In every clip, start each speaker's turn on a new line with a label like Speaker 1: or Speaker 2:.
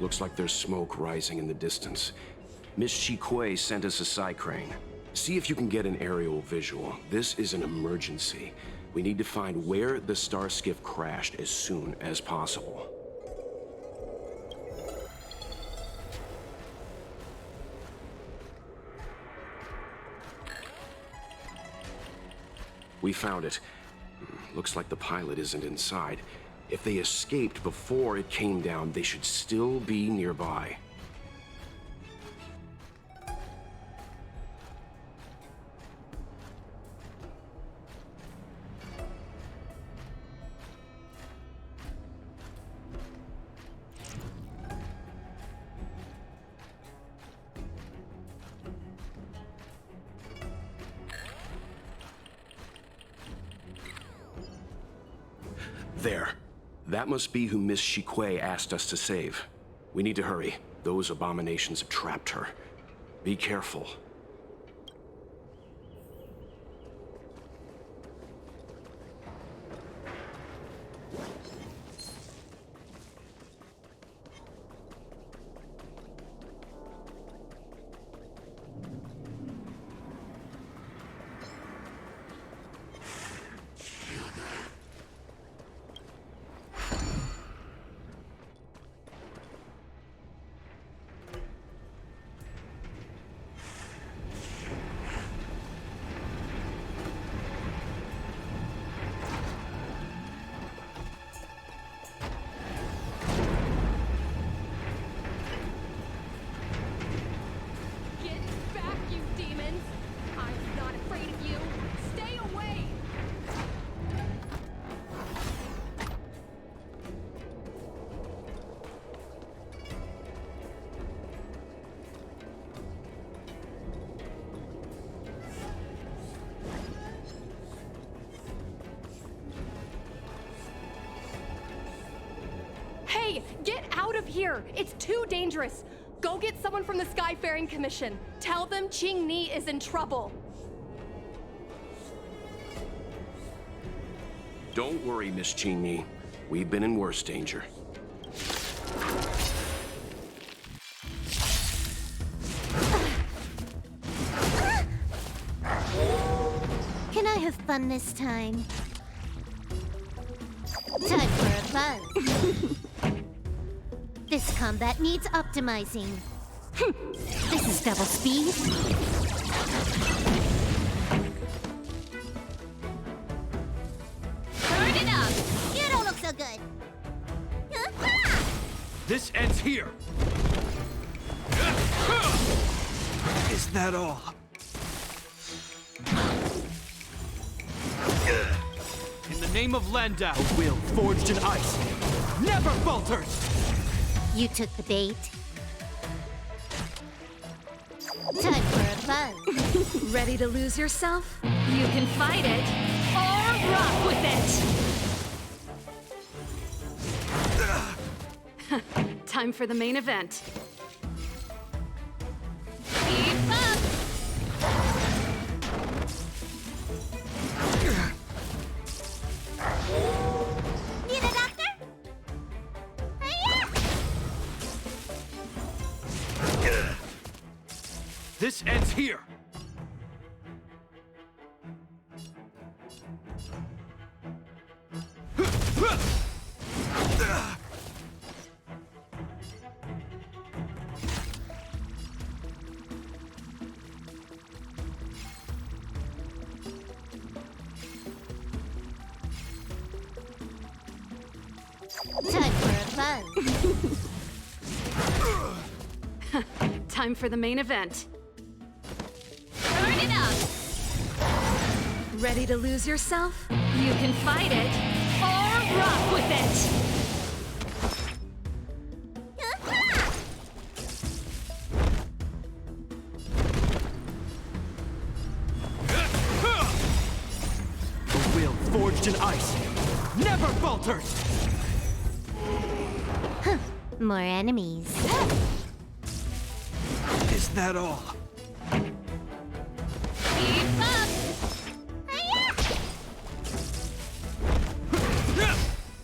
Speaker 1: Looks like there's smoke rising in the distance. Miss Chikui sent us a psi crane. See if you can get an aerial visual. This is an emergency. We need to find where the star skiff crashed as soon as possible. We found it. Looks like the pilot isn't inside. If they escaped before it came down, they should still be nearby. There. That must be who Miss Chikui asked us to save. We need to hurry. Those abominations have trapped her. Be careful.
Speaker 2: Hey, get out of here! It's too dangerous! Go get someone from the Skyfaring Commission. Tell them Qing Ni is in trouble.
Speaker 1: Don't worry, Miss Qing Ni. We've been in worse danger.
Speaker 3: Can I have fun this time? Time for a buzz. This combat needs optimizing. This is double speed. Turn it up! You don't look so good.
Speaker 4: This ends here. Is that all? In the name of Landau, a will forged in ice never falters!
Speaker 3: You took the bait. Time for a buzz.
Speaker 5: Ready to lose yourself? You can fight it or rock with it! Time for the main event.
Speaker 3: Keep up! Need a doctor?
Speaker 4: This ends here.
Speaker 3: Time for a buzz.
Speaker 5: Time for the main event.
Speaker 3: Turn it up!
Speaker 5: Ready to lose yourself? You can fight it or rock with it!
Speaker 4: A will forged in ice never falters!
Speaker 3: More enemies.
Speaker 4: Is that all?
Speaker 3: Keep up!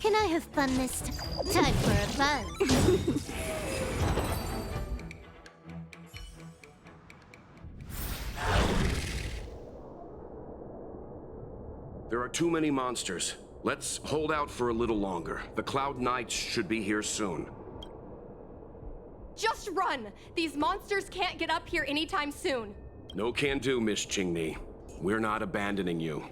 Speaker 3: Can I have fun this time? Time for a buzz.
Speaker 1: There are too many monsters. Let's hold out for a little longer. The Cloud Knights should be here soon.
Speaker 2: Just run! These monsters can't get up here anytime soon.
Speaker 1: No can do, Miss Qingni. We're not abandoning you.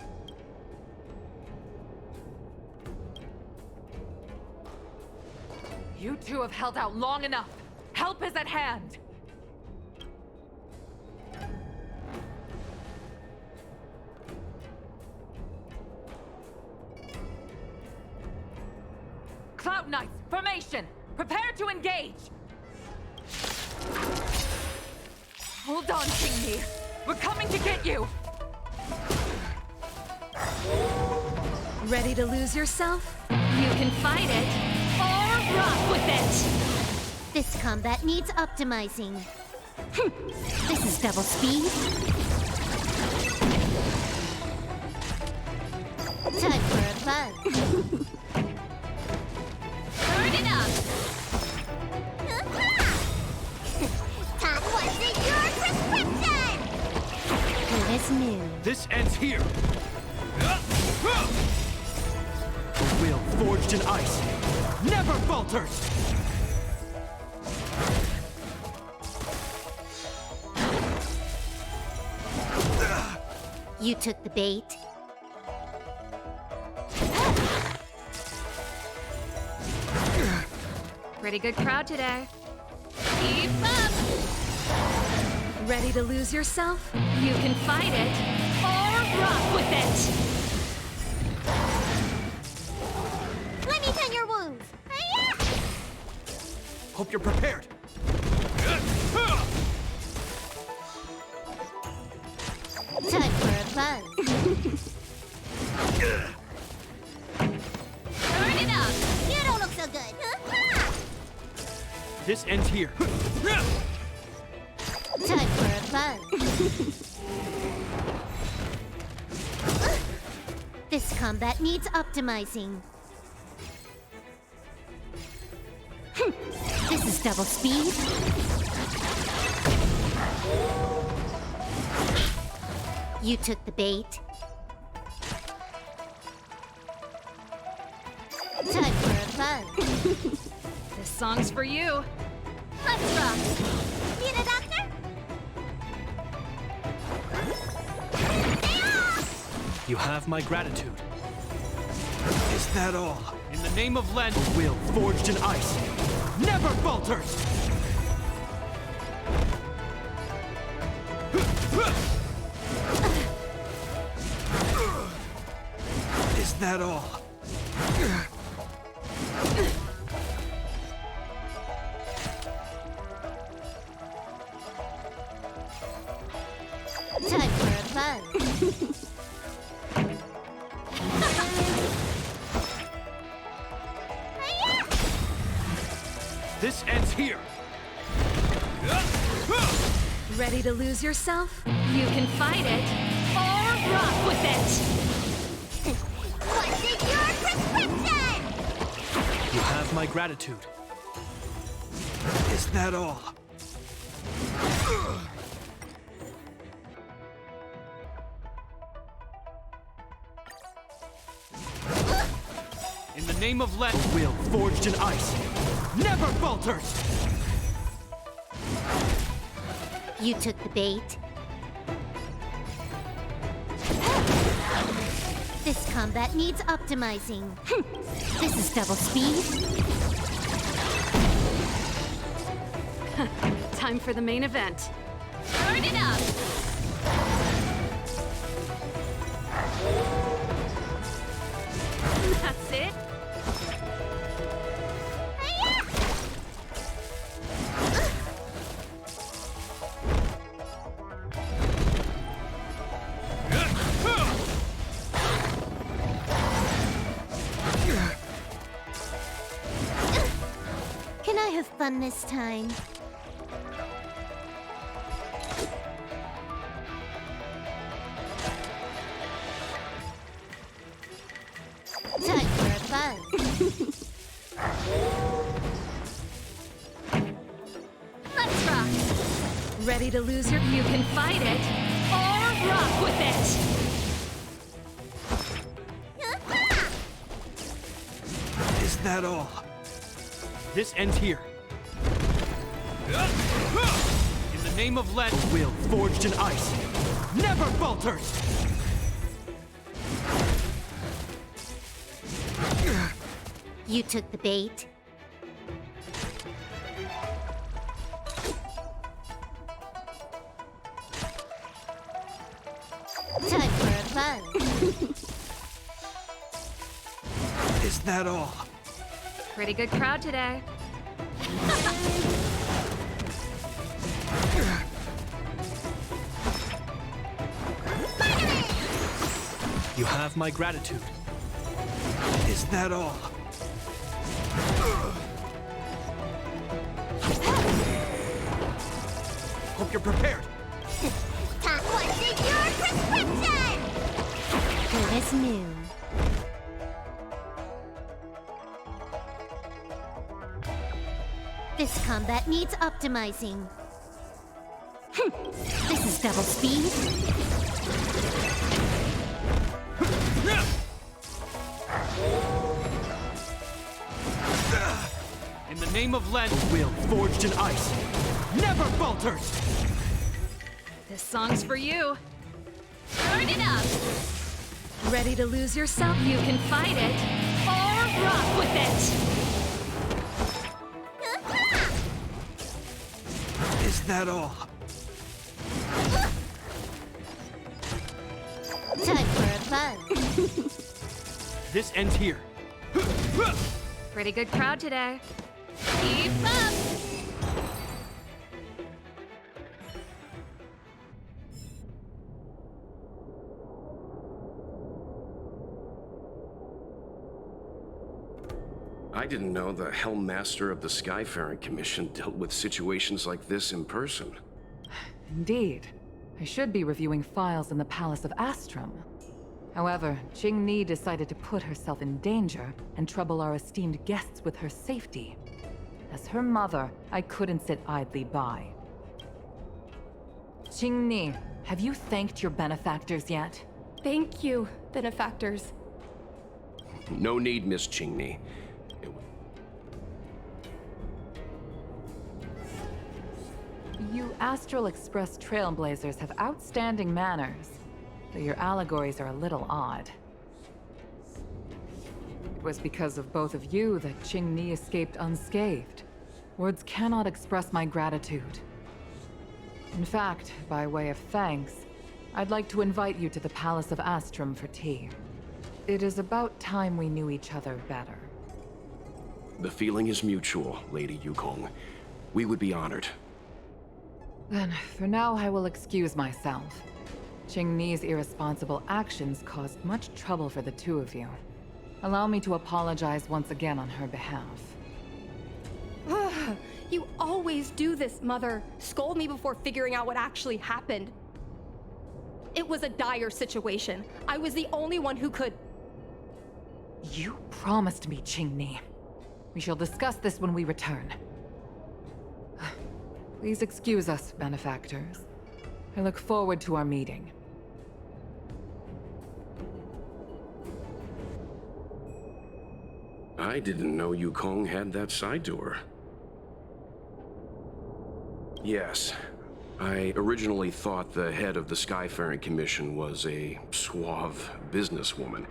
Speaker 6: You two have held out long enough. Help is at hand. Cloud Knights, formation! Prepare to engage! Hold on, Qingni. We're coming to get you!
Speaker 5: Ready to lose yourself? You can fight it, or rock with it!
Speaker 3: This combat needs optimizing. This is double speed. Time for a buzz.
Speaker 6: Turn it up!
Speaker 3: Top wasn't your prescription! Good as new.
Speaker 4: This ends here. A will forged in ice never falters!
Speaker 3: You took the bait.
Speaker 5: Pretty good crowd today. Keep up! Ready to lose yourself? You can fight it, or rock with it!
Speaker 3: Let me tend your wounds. Hi-ya!
Speaker 4: Hope you're prepared.
Speaker 3: Time for a buzz.
Speaker 6: Turn it up!
Speaker 3: You don't look so good.
Speaker 4: This ends here.
Speaker 3: Time for a buzz. This combat needs optimizing. This is double speed. You took the bait. Time for a buzz.
Speaker 5: This song's for you.
Speaker 3: Let's rock. Need a doctor?
Speaker 4: You have my gratitude. Is that all? In the name of Len, will forged in ice never falters! Is that all?
Speaker 3: Time for a buzz.
Speaker 4: This ends here.
Speaker 5: Ready to lose yourself? You can fight it, or rock with it!
Speaker 3: What's in your prescription?
Speaker 4: You have my gratitude. Is that all? In the name of Len, will forged in ice never falters!
Speaker 3: You took the bait. This combat needs optimizing. This is double speed.
Speaker 5: Time for the main event.
Speaker 6: Turn it up!
Speaker 5: That's it?
Speaker 3: Can I have fun this time? Time for a buzz.
Speaker 5: Let's rock! Ready to lose you can fight it, or rock with it!
Speaker 4: that all? This ends here. In the name of Len, will forged in ice never falters!
Speaker 3: You took the bait. Time for a buzz.
Speaker 4: Is that all?
Speaker 5: Pretty good crowd today.
Speaker 4: You have my gratitude. Is that all? Hope you're prepared.
Speaker 3: What's in your prescription? Good as new. This combat needs optimizing. This is double speed.
Speaker 4: In the name of Len, will forged in ice never falters!
Speaker 5: This song's for you. Turn it up. Ready to lose yourself? You can fight it or rock with it.
Speaker 4: Is that all?
Speaker 3: Time for a buzz.
Speaker 4: This ends here.
Speaker 5: Pretty good crowd today. Keep up.
Speaker 1: I didn't know the Helm Master of the Skyfaring Commission dealt with situations like this in person.
Speaker 6: Indeed. I should be reviewing files in the Palace of Astrum. However, Qing decided to put herself in danger and trouble our esteemed guests with her safety. As her mother, I couldn't sit idly by. Qing, have you thanked your benefactors yet?
Speaker 2: Thank you, benefactors.
Speaker 1: No need, Miss Qingni.
Speaker 6: You Astral Express trailblazers have outstanding manners, though your allegories are a little odd. It was because of both of you that Qing escaped unscathed. Words cannot express my gratitude. In fact, by way of thanks, I'd like to invite you to the Palace of Astrum for tea. It is about time we knew each other better.
Speaker 1: The feeling is mutual, Lady Yukong. We would be honored.
Speaker 6: Then, for now, I will excuse myself. Qing irresponsible actions caused much trouble for the two of you. Allow me to apologize once again on her behalf.
Speaker 2: You always do this, Mother. Scold me before figuring out what actually happened. It was a dire situation. I was the only one who could...
Speaker 6: You promised me, Qing. We shall discuss this when we return. Please excuse us, benefactors. I look forward to our meeting.
Speaker 1: I didn't know Yukong had that side to her. Yes. I originally thought the head of the Skyfaring Commission was a suave businesswoman,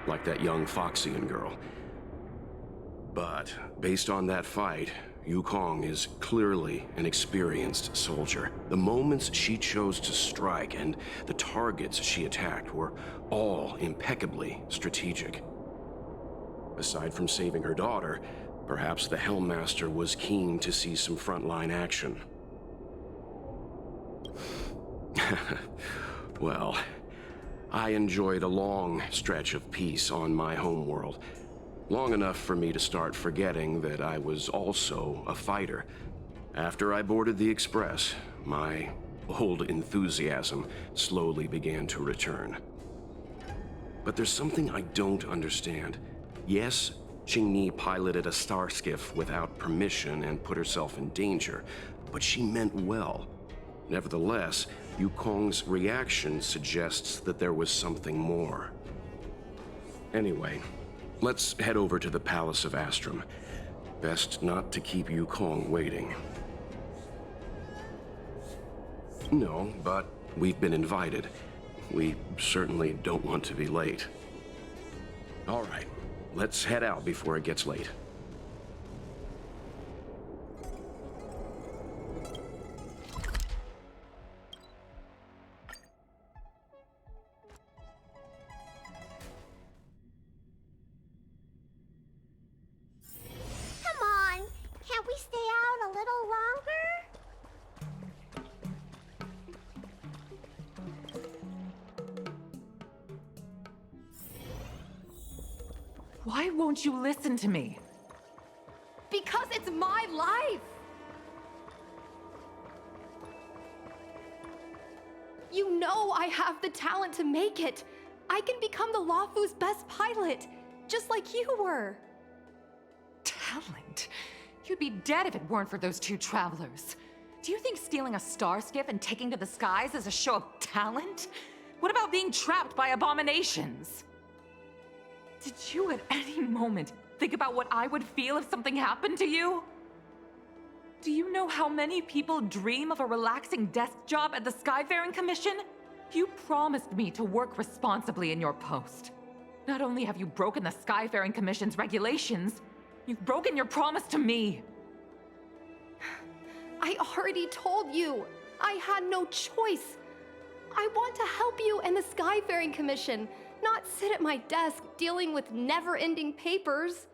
Speaker 1: like that young Foxian girl. But based on that fight, Yukong is clearly an experienced soldier. The moments she chose to strike and the targets she attacked were all impeccably strategic. Aside from saving her daughter, perhaps the Helm Master was keen to see some frontline action. Well, I enjoyed a long stretch of peace on my homeworld. Long enough for me to start forgetting that I was also a fighter. After I boarded the Express, my old enthusiasm slowly began to return. But there's something I don't understand. Yes, Qing piloted a star skiff without permission and put herself in danger, but she meant well. Nevertheless, Yukong's reaction suggests that there was something more. Anyway, let's head over to the Palace of Astrum. Best not to keep Yukong waiting. No, but we've been invited. We certainly don't want to be late. All right, let's head out before it gets late.
Speaker 3: Come on, can't we stay out a little longer?
Speaker 6: Why won't you listen to me?
Speaker 2: Because it's my life! You know I have the talent to make it. I can become the Lawfu's best pilot, just like you were.
Speaker 6: Talent? You'd be dead if it weren't for those two travelers. Do you think stealing a star skiff and taking to the skies is a show of talent? What about being trapped by abominations? Did you at any moment think about what I would feel if something happened to you? Do you know how many people dream of a relaxing desk job at the Skyfaring Commission? You promised me to work responsibly in your post. Not only have you broken the Skyfaring Commission's regulations, you've broken your promise to me.
Speaker 2: I already told you. I had no choice. I want to help you and the Skyfaring Commission, not sit at my desk dealing with never-ending papers.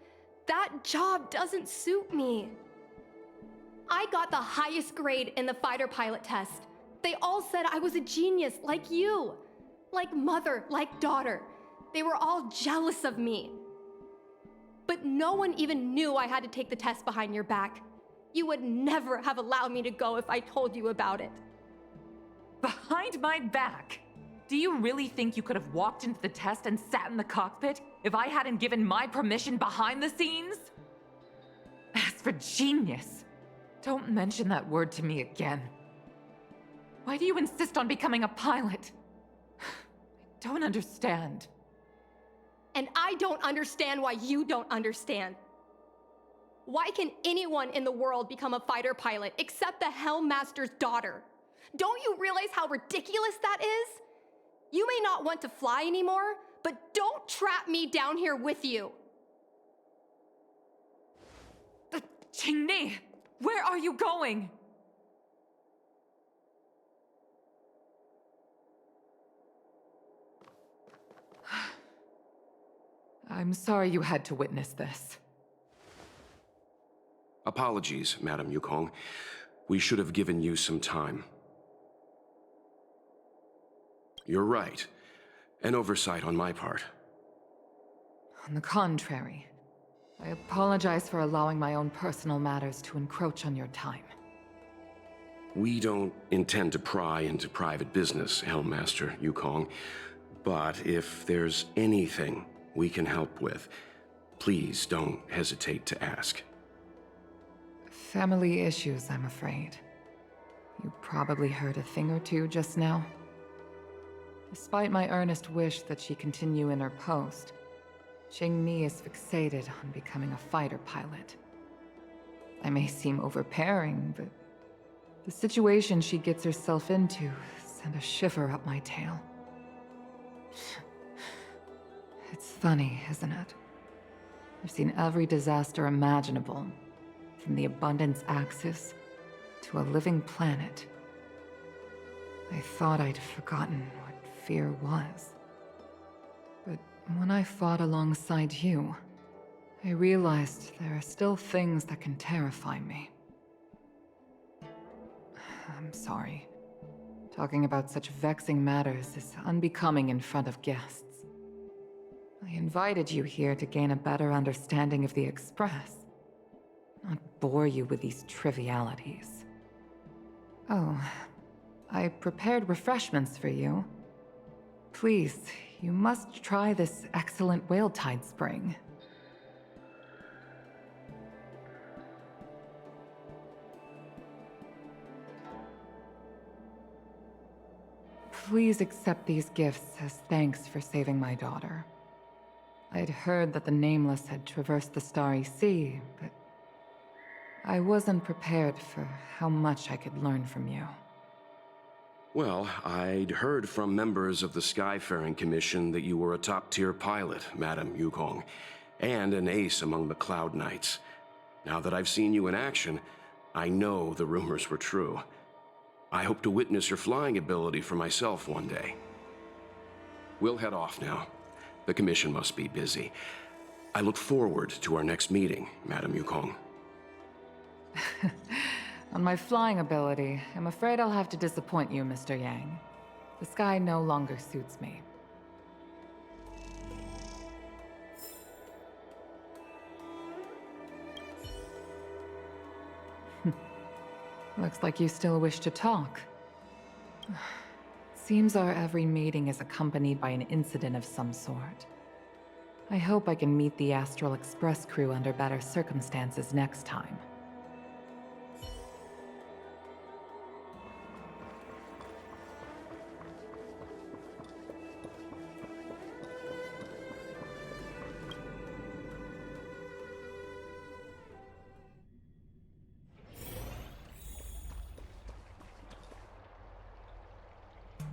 Speaker 2: That job doesn't suit me. I got the highest grade in the fighter pilot test. They all said I was a genius, like you. Like mother, like daughter. They were all jealous of me. But no one even knew I had to take the test behind your back. You would never have allowed me to go if I told you about it.
Speaker 6: Behind my back? Do you really think you could have walked into the test and sat in the cockpit if I hadn't given my permission behind the scenes? As for genius, don't mention that word to me again. Why do you insist on becoming a pilot? I don't understand.
Speaker 2: And I don't understand why you don't understand. Why can anyone in the world become a fighter pilot except the Helm Master's daughter? Don't you realize how ridiculous that is? You may not want to fly anymore, but don't trap me down here with you.
Speaker 6: Qingni, where are you going? I'm sorry you had to witness this.
Speaker 1: Apologies, Madam Yukong. We should have given you some time. You're right. An oversight on my part.
Speaker 6: On the contrary, I apologize for allowing my own personal matters to encroach on your time.
Speaker 1: We don't intend to pry into private business, Helmmaster Yukong. But if there's anything we can help with, please don't hesitate to ask.
Speaker 6: Family issues, I'm afraid. You probably heard a thing or two just now. Despite my earnest wish that she continue in her post, Qingni is fixated on becoming a fighter pilot. I may seem overbearing, but the situation she gets herself into sent a shiver up my tail. It's funny, isn't it? I've seen every disaster imaginable, from the abundance axis to a living planet. I thought I'd forgotten what fear was. But when I fought alongside you, I realized there are still things that can terrify me. I'm sorry. Talking about such vexing matters is unbecoming in front of guests. I invited you here to gain a better understanding of the Express, not bore you with these trivialities. Oh, I prepared refreshments for you. Please, you must try this excellent whale tide spring. Please accept these gifts as thanks for saving my daughter. I'd heard that the Nameless had traversed the Starry Sea, but I wasn't prepared for how much I could learn from you.
Speaker 1: Well, I'd heard from members of the Skyfaring Commission that you were a top-tier pilot, Madam Yuйкун, and an ace among the Cloud Knights. Now that I've seen you in action, I know the rumors were true. I hope to witness your flying ability for myself one day. We'll head off now. The Commission must be busy. I look forward to our next meeting, Madam Yuйкун.
Speaker 6: On my flying ability, I'm afraid I'll have to disappoint you, Mr. Yang. The sky no longer suits me. Looks like you still wish to talk. Seems our every meeting is accompanied by an incident of some sort. I hope I can meet the Astral Express crew under better circumstances next time.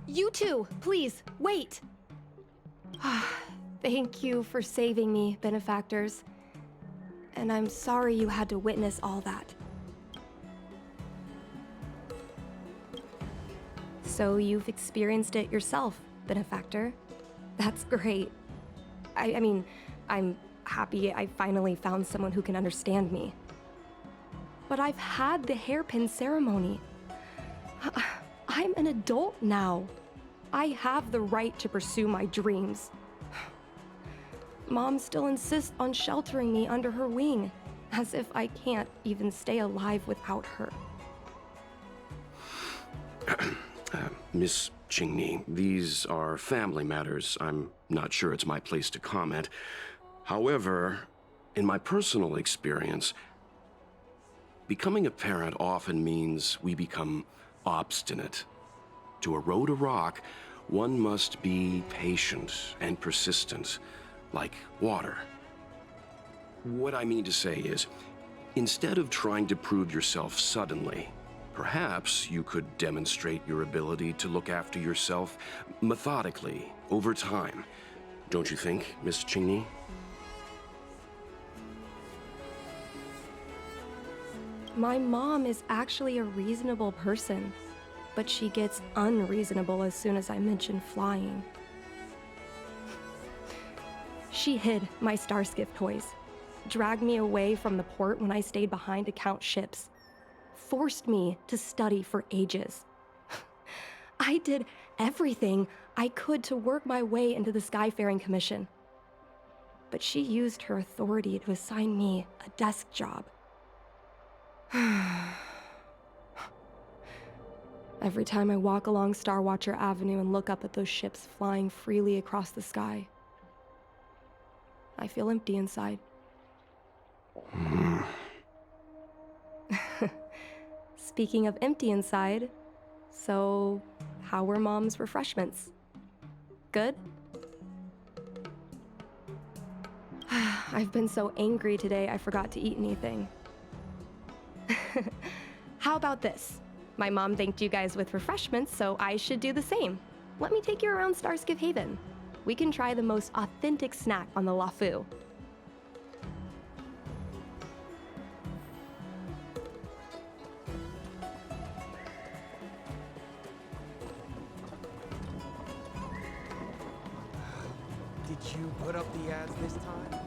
Speaker 2: You two, please, wait! Thank you for saving me, benefactors. And I'm sorry you had to witness all that. So you've experienced it yourself, benefactor. That's great. I mean, I'm happy I finally found someone who can understand me. But I've had the hairpin ceremony. I'm an adult now. I have the right to pursue my dreams. Mom still insists on sheltering me under her wing, as if I can't even stay alive without her.
Speaker 1: Miss Qingni, these are family matters. I'm not sure it's my place to comment. However, in my personal experience, becoming a parent often means we become obstinate. To erode a rock, one must be patient and persistent, like water. What I mean to say is, instead of trying to prove yourself suddenly, perhaps you could demonstrate your ability to look after yourself methodically, over time. Don't you think, Miss Qingni?
Speaker 2: My mom is actually a reasonable person, but she gets unreasonable as soon as I mention flying. She hid my Starskiff toys, dragged me away from the port when I stayed behind to count ships, forced me to study for ages. I did everything I could to work my way into the Skyfaring Commission. But she used her authority to assign me a desk job. Every time I walk along Star Watcher Avenue and look up at those ships flying freely across the sky, I feel empty inside. Speaking of empty inside, so how were Mom's refreshments? Good? I've been so angry today I forgot to eat anything. How about this? My mom thanked you guys with refreshments, so I should do the same. Let me take you around Starskiff Haven. We can try the most authentic snack on the Lafu.
Speaker 7: Did you put up the ads this time?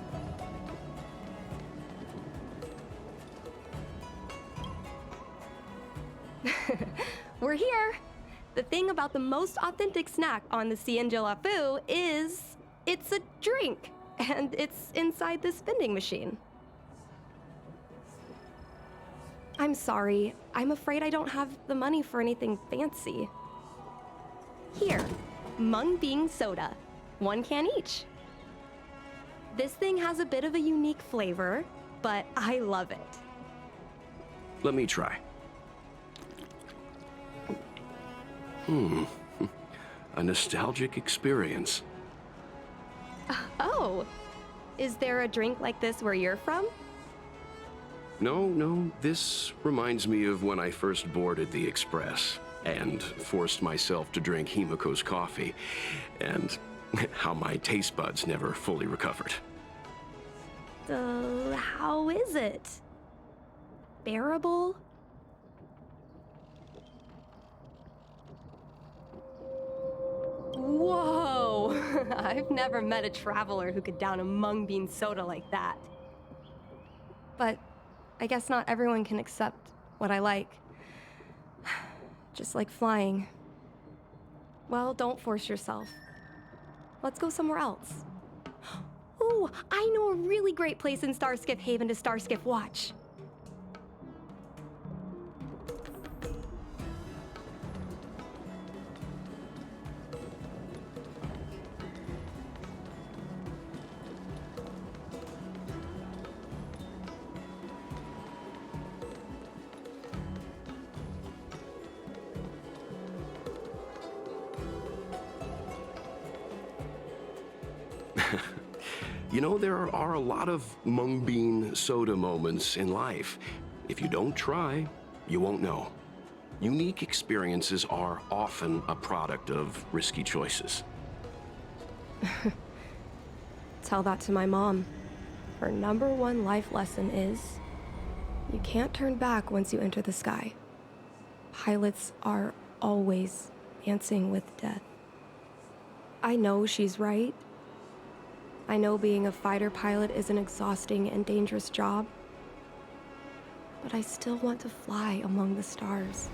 Speaker 2: We're here! The thing about the most authentic snack on the Cien de la Fu is it's a drink, and it's inside this vending machine. I'm sorry, I'm afraid I don't have the money for anything fancy. Here, Mung Bean Soda. 1 can each. This thing has a bit of a unique flavor, but I love it.
Speaker 1: Let me try. A nostalgic experience.
Speaker 2: Oh, Is there a drink like this where you're from?
Speaker 1: No, this reminds me of when I first boarded the Express and forced myself to drink Himiko's coffee, and how my taste buds never fully recovered.
Speaker 2: How is it? Bearable? Whoa! I've never met a traveler who could down a mung bean soda like that. But I guess not everyone can accept what I like. Just like flying. Well, don't force yourself. Let's go somewhere else. Ooh, I know a really great place in Starskiff Haven to Starskiff watch.
Speaker 1: You know, there are a lot of mung bean soda moments in life. If you don't try, you won't know. Unique experiences are often a product of risky choices.
Speaker 2: Tell that to my mom. Her #1 life lesson is, you can't turn back once you enter the sky. Pilots are always dancing with death. I know she's right. I know being a fighter pilot is an exhausting and dangerous job, but I still want to fly among the stars.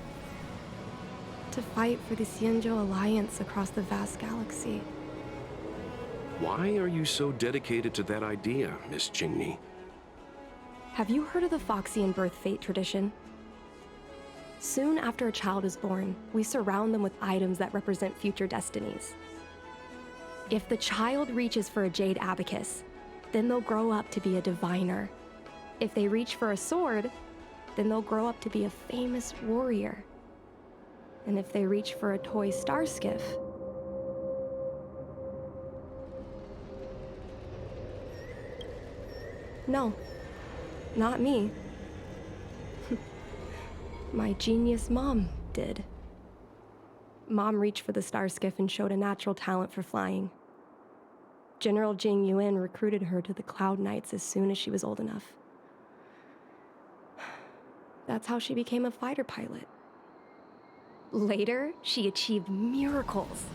Speaker 2: To fight for the Xianzhou Alliance across the vast galaxy.
Speaker 1: Why are you so dedicated to that idea, Miss Qingni?
Speaker 2: Have you heard of the Foxian birth fate tradition? Soon after a child is born, we surround them with items that represent future destinies. If the child reaches for a jade abacus, then they'll grow up to be a diviner. If they reach for a sword, then they'll grow up to be a famous warrior. And if they reach for a toy star skiff, no, not me. My genius mom did. Mom reached for the star skiff and showed a natural talent for flying. General Jing Yuan recruited her to the Cloud Knights as soon as she was old enough. That's how she became a fighter pilot. Later, she achieved miracles.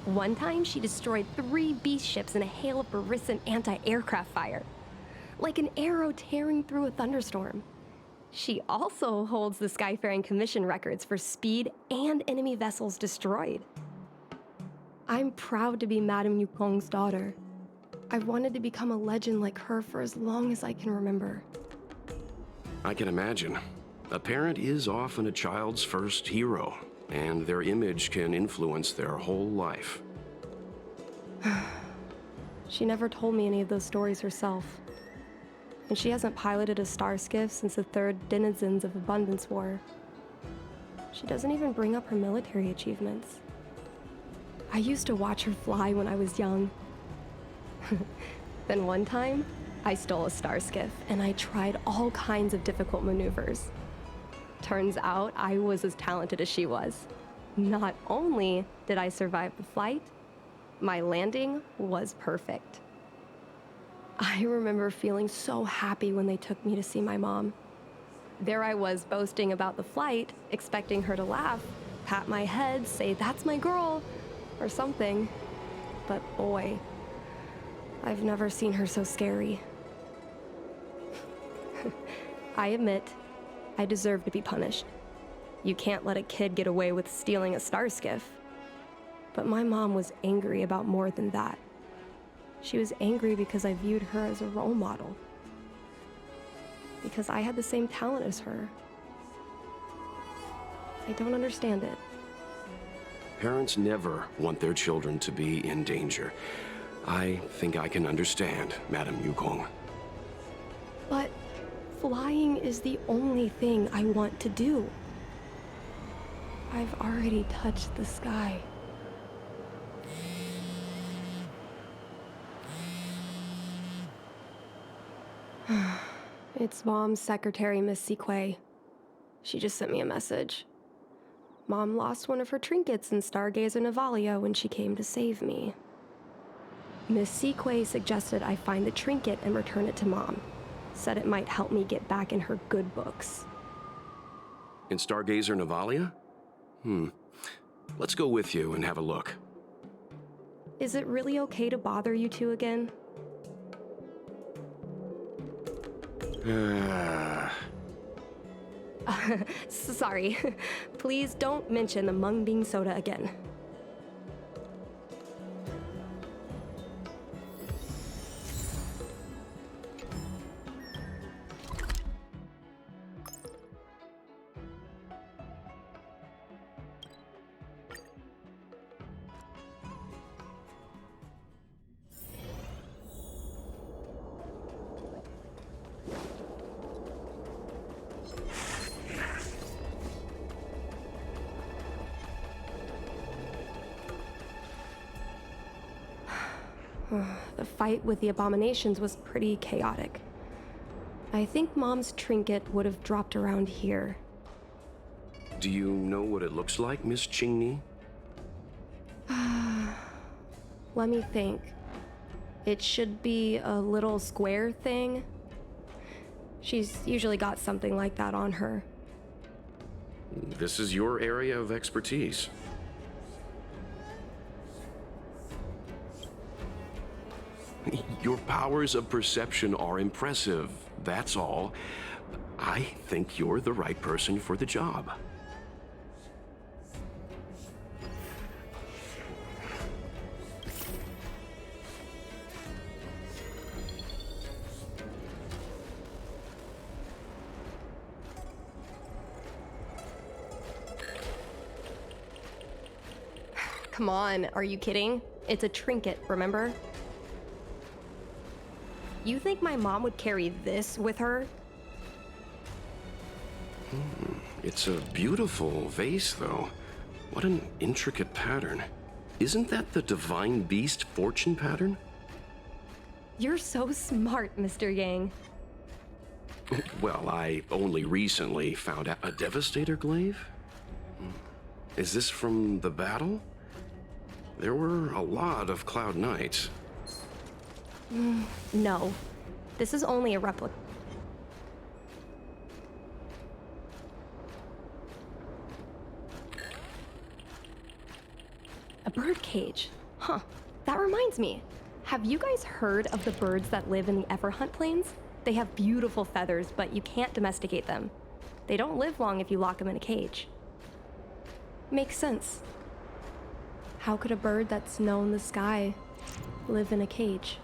Speaker 2: One time, she destroyed 3 beast ships in a hail of Barisan anti-aircraft fire, like an arrow tearing through a thunderstorm. She also holds the Skyfaring Commission records for speed and enemy vessels destroyed. I'm proud to be Madame Yukong's daughter. I've wanted to become a legend like her for as long as I can remember.
Speaker 1: I can imagine. A parent is often a child's first hero, and their image can influence their whole life.
Speaker 2: She never told me any of those stories herself. And she hasn't piloted a star skiff since the 3rd Denizens of Abundance War. She doesn't even bring up her military achievements. I used to watch her fly when I was young. Then one time, I stole a star skiff and I tried all kinds of difficult maneuvers. Turns out I was as talented as she was. Not only did I survive the flight, my landing was perfect. I remember feeling so happy when they took me to see my mom. There I was boasting about the flight, expecting her to laugh, pat my head, say, "That's my girl," or something. But boy, I've never seen her so scary. I admit, I deserve to be punished. You can't let a kid get away with stealing a star skiff. But my mom was angry about more than that. She was angry because I viewed her as a role model. Because I had the same talent as her. I don't understand it.
Speaker 1: Parents never want their children to be in danger. I think I can understand, Madame Yukong.
Speaker 2: But flying is the only thing I want to do. I've already touched the sky.
Speaker 8: It's Mom's secretary, Miss Sequay. She just sent me a message. Mom lost one of her trinkets in Stargazer Navalia when she came to save me. Miss Sequay suggested I find the trinket and return it to Mom. Said it might help me get back in her good books.
Speaker 1: In Stargazer Navalia? Let's go with you and have a look.
Speaker 8: Is it really okay to bother you two again? Sorry. Please don't mention the mung bean soda again. The fight with the abominations was pretty chaotic. I think Mom's trinket would have dropped around here.
Speaker 1: Do you know what it looks like, Miss Qingni?
Speaker 8: Let me think. It should be a little square thing. She's usually got something like that on her.
Speaker 1: This is your area of expertise. Your powers of perception are impressive, that's all. I think you're the right person for the job.
Speaker 8: Come on, are you kidding? It's a trinket, remember? You think my mom would carry this with her?
Speaker 1: It's a beautiful vase, though. What an intricate pattern. Isn't that the divine beast fortune pattern?
Speaker 8: You're so smart, Mr. Yang.
Speaker 1: Well, I only recently found out a Devastator glaive? Is this from the battle? There were a lot of Cloud Knights.
Speaker 8: No, this is only a replica. A bird cage. Huh, that reminds me. Have you guys heard of the birds that live in the Everhunt Plains? They have beautiful feathers, but you can't domesticate them. They don't live long if you lock them in a cage. Makes sense. How could a bird that's known the sky live in a cage?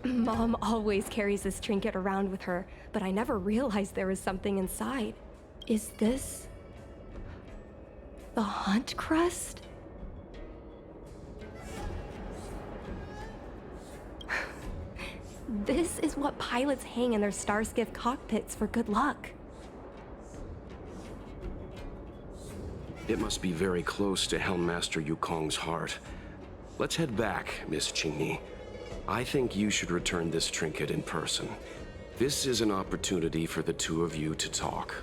Speaker 8: Mom always carries this trinket around with her, but I never realized there was something inside. Is this the hunt crest? This is what pilots hang in their Starskiff cockpits for good luck.
Speaker 1: It must be very close to Helmmaster Yukong's heart. Let's head back, Miss Qingni. I think you should return this trinket in person. This is an opportunity for the two of you to talk.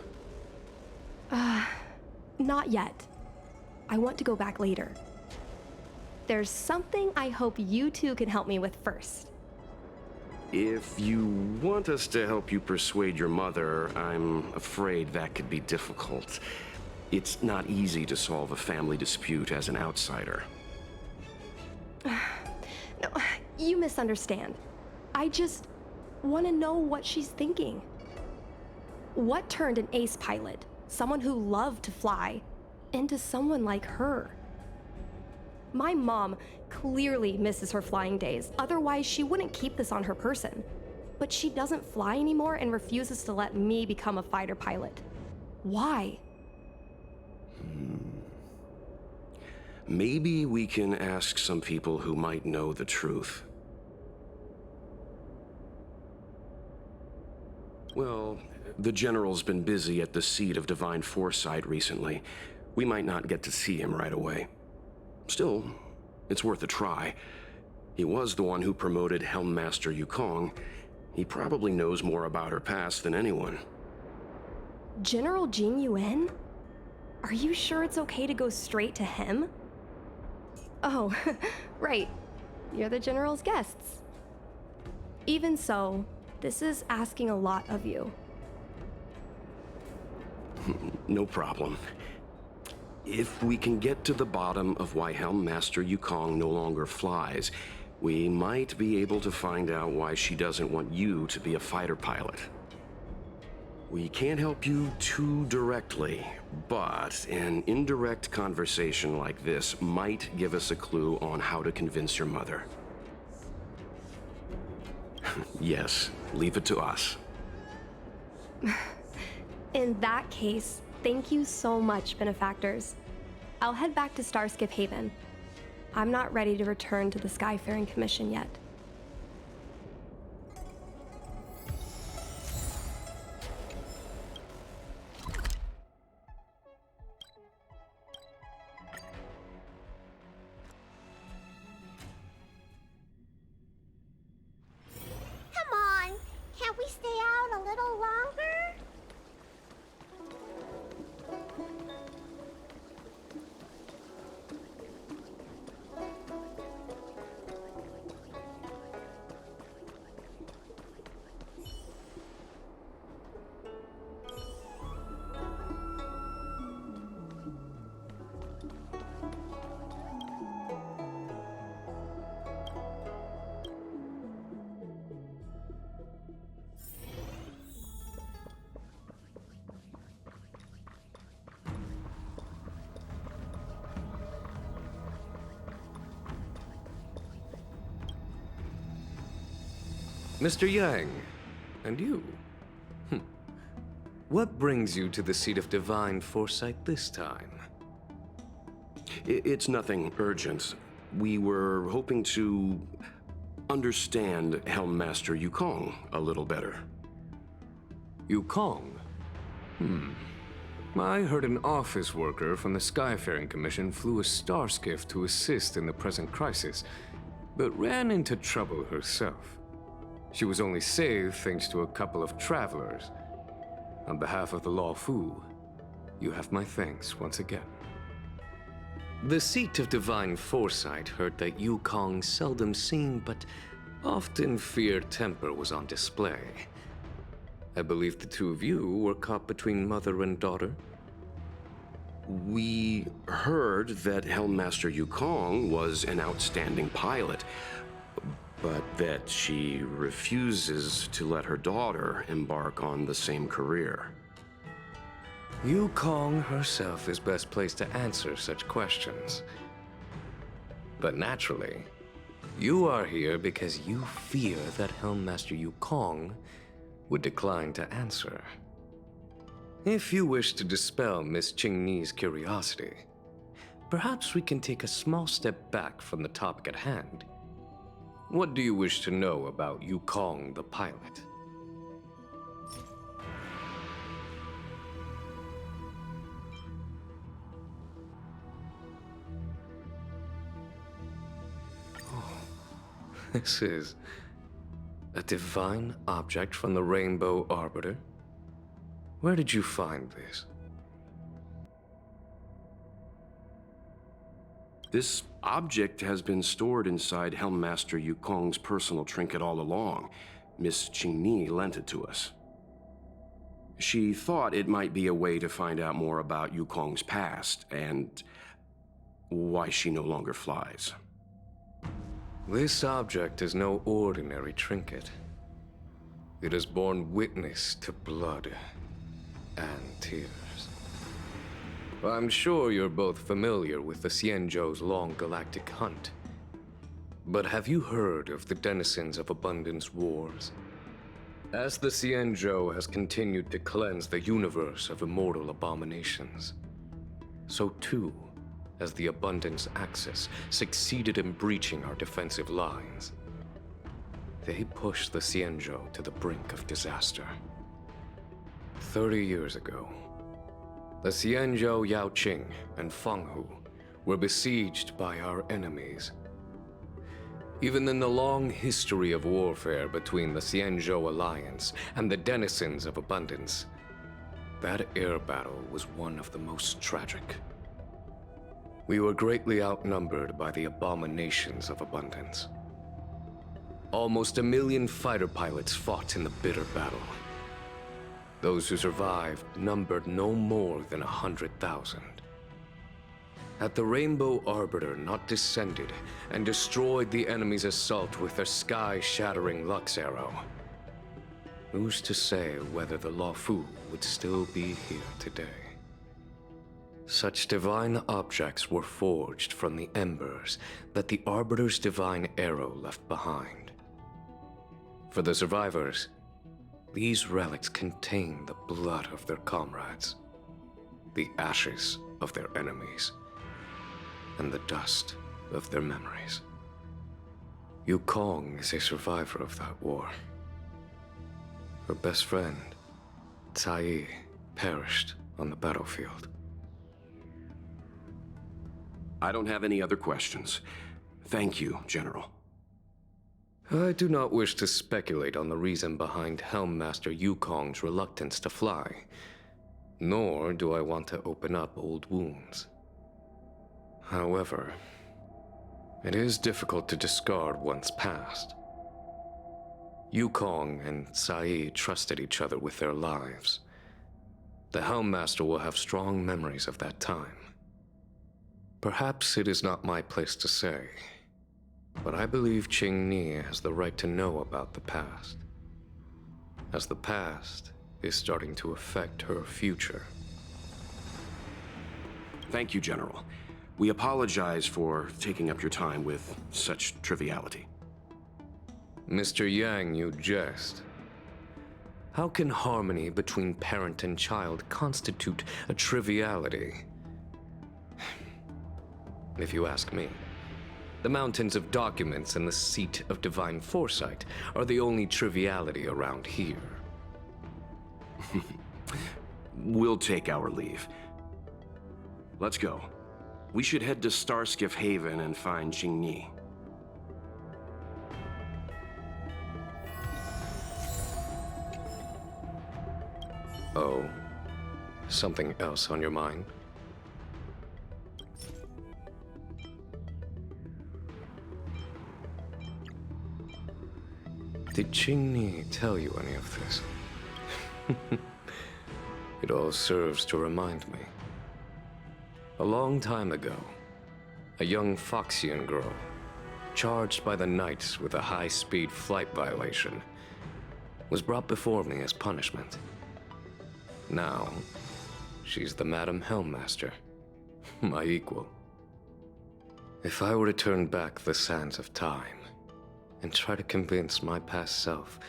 Speaker 8: Not yet. I want to go back later. There's something I hope you two can help me with first.
Speaker 1: If you want us to help you persuade your mother, I'm afraid that could be difficult. It's not easy to solve a family dispute as an outsider.
Speaker 8: No, you misunderstand. I just want to know what she's thinking. What turned an ace pilot, someone who loved to fly, into someone like her? My mom clearly misses her flying days, otherwise she wouldn't keep this on her person. but she doesn't fly anymore and refuses to let me become a fighter pilot. Why?
Speaker 1: Maybe we can ask some people who might know the truth. Well, the General's been busy at the seat of Divine Foresight recently. We might not get to see him right away. Still, it's worth a try. He was the one who promoted Helm Master Yukong. He probably knows more about her past than anyone.
Speaker 8: General Jing Yuan? Are you sure it's okay to go straight to him? Oh, right. You're the General's guests. Even so, this is asking a lot of you.
Speaker 1: No problem. If we can get to the bottom of why Helm Master Yukong no longer flies, we might be able to find out why she doesn't want you to be a fighter pilot. We can't help you too directly, but an indirect conversation like this might give us a clue on how to convince your mother. Yes, leave it to us.
Speaker 8: In that case, thank you so much, benefactors. I'll head back to Starskiff Haven. I'm not ready to return to the Skyfaring Commission yet.
Speaker 3: Come on, can't we stay out a little longer?
Speaker 9: Mr. Yang, and you? What brings you to the seat of Divine Foresight this time?
Speaker 1: It's nothing urgent. We were hoping to understand Helm Master Yukong a little better.
Speaker 9: Yukong? I heard an office worker from the Skyfaring Commission flew a star skiff to assist in the present crisis, but ran into trouble herself. She was only saved thanks to a couple of travelers. On behalf of the Law Fu, you have my thanks once again. The seat of Divine Foresight heard that Yukong's seldom seen but often feared temper was on display. I believe the two of you were caught between mother and daughter.
Speaker 1: We heard that Helm Master Yukong was an outstanding pilot, but that she refuses to let her daughter embark on the same career.
Speaker 9: Yukong herself is best placed to answer such questions. But naturally, you are here because you fear that Helm Master Yukong would decline to answer. If you wish to dispel Miss Qingni's curiosity, perhaps we can take a small step back from the topic at hand. What do you wish to know about Yukong the pilot? This is a divine object from the Rainbow Arbiter? Where did you find this?
Speaker 1: This object has been stored inside Helm Master Yukong's personal trinket all along. Miss Qingni lent it to us. She thought it might be a way to find out more about Yukong's past and why she no longer flies.
Speaker 9: This object is no ordinary trinket. It has borne witness to blood and tears. I'm sure you're both familiar with the Xianzhou's long galactic hunt. But have you heard of the denizens of Abundance Wars? As the Xianzhou has continued to cleanse the universe of immortal abominations, so too has the Abundance Axis succeeded in breaching our defensive lines. They pushed the Xianzhou to the brink of disaster. 30 years ago, the Xianzhou Yaoqing and Fenghu were besieged by our enemies. Even in the long history of warfare between the Xianzhou Alliance and the denizens of Abundance, that air battle was one of the most tragic. We were greatly outnumbered by the abominations of Abundance. Almost 1 million fighter pilots fought in the bitter battle. Those who survived numbered no more than 100,000. Had the Rainbow Arbiter not descended and destroyed the enemy's assault with their sky-shattering Lux Arrow, who's to say whether the Luofu would still be here today? Such divine objects were forged from the embers that the Arbiter's divine arrow left behind. For the survivors, these relics contain the blood of their comrades, the ashes of their enemies, and the dust of their memories. Yukong is a survivor of that war. Her best friend, Cai, perished on the battlefield.
Speaker 1: I don't have any other questions. Thank you, General.
Speaker 9: I do not wish to speculate on the reason behind Helmmaster Yukong's reluctance to fly, nor do I want to open up old wounds. However, it is difficult to discard one's past. Yukong and Cai trusted each other with their lives. The Helmmaster will have strong memories of that time. Perhaps it is not my place to say, but I believe Qingni has the right to know about the past, as the past is starting to affect her future.
Speaker 1: Thank you, General. We apologize for taking up your time with such triviality.
Speaker 9: Mr. Yang, you jest. How can harmony between parent and child constitute a triviality? If you ask me, the mountains of documents and the seat of divine foresight are the only triviality around here.
Speaker 1: We'll take our leave. Let's go. We should head to Starskiff Haven and find Qingni.
Speaker 9: Oh, something else on your mind? Did Qingni tell you any of this? It all serves to remind me. A long time ago, a young Foxian girl, charged by the Knights with a high-speed flight violation, was brought before me as punishment. Now, she's the Madam Helmmaster, my equal. If I were to turn back the sands of time and try to convince my past self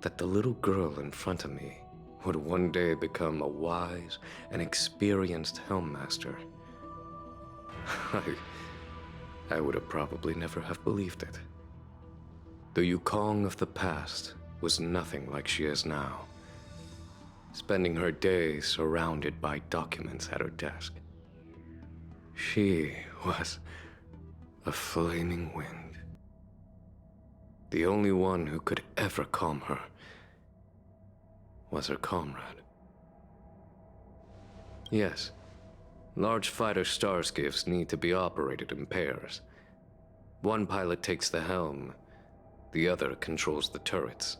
Speaker 9: that the little girl in front of me would one day become a wise and experienced Helmmaster, I would have probably never have believed it. The Yukong of the past was nothing like she is now, spending her days surrounded by documents at her desk. She was a flaming wind. The only one who could ever calm her was her comrade. Yes, large fighter starskiffs need to be operated in pairs. One pilot takes the helm, the other controls the turrets.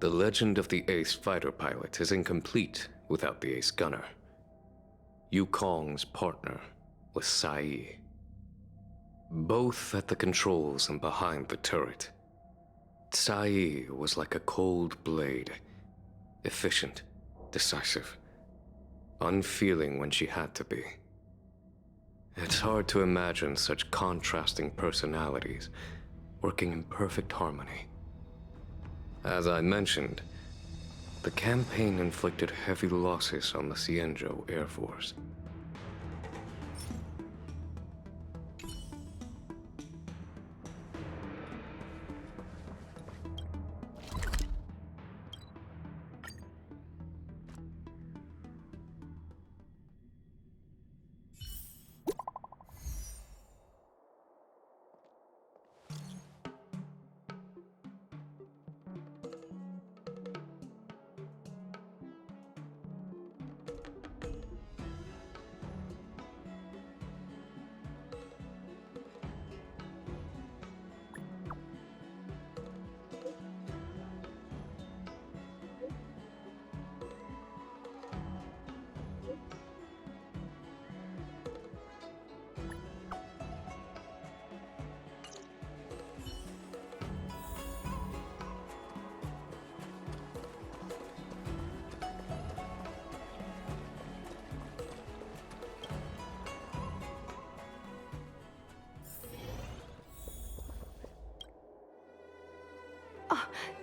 Speaker 9: The legend of the ace fighter pilot is incomplete without the ace gunner. Yukong's partner was Cai. Both at the controls and behind the turret. Cai was like a cold blade, efficient, decisive, unfeeling when she had to be. It's hard to imagine such contrasting personalities working in perfect harmony. As I mentioned, the campaign inflicted heavy losses on the Cienjo Air Force.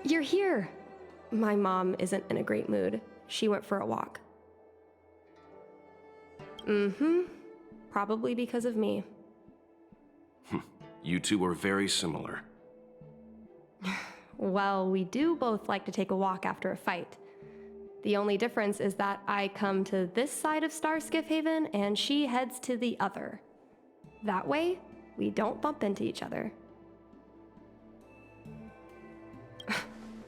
Speaker 8: You're here! My mom isn't in a great mood. She went for a walk. Probably because of me.
Speaker 1: You two are very similar.
Speaker 8: Well, we do both like to take a walk after a fight. The only difference is that I come to this side of Starskiff Haven and she heads to the other. That way, we don't bump into each other.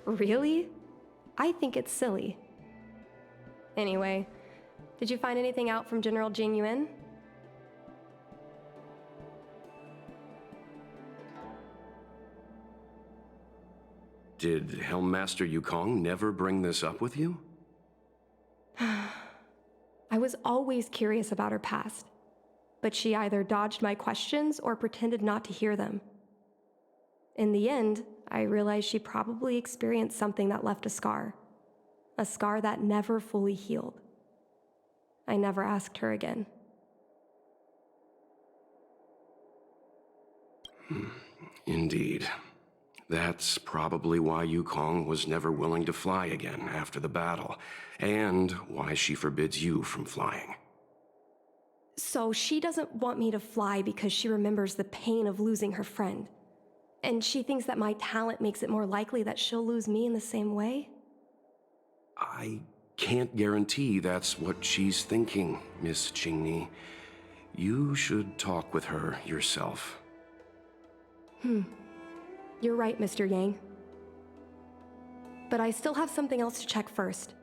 Speaker 8: Really? I think it's silly. Anyway, did you find anything out from General Jing Yuan?
Speaker 1: Did Helmmaster Yukong never bring this up with you?
Speaker 8: I was always curious about her past, but she either dodged my questions or pretended not to hear them. In the end, I realized she probably experienced something that left a scar that never fully healed. I never asked her again.
Speaker 1: Indeed. That's probably why Yukong was never willing to fly again after the battle, and why she forbids you from flying.
Speaker 8: So she doesn't want me to fly because she remembers the pain of losing her friend. And she thinks that my talent makes it more likely that she'll lose me in the same way?
Speaker 1: I can't guarantee that's what she's thinking, Miss Qingni. You should talk with her yourself.
Speaker 8: You're right, Mr. Yang. But I still have something else to check first.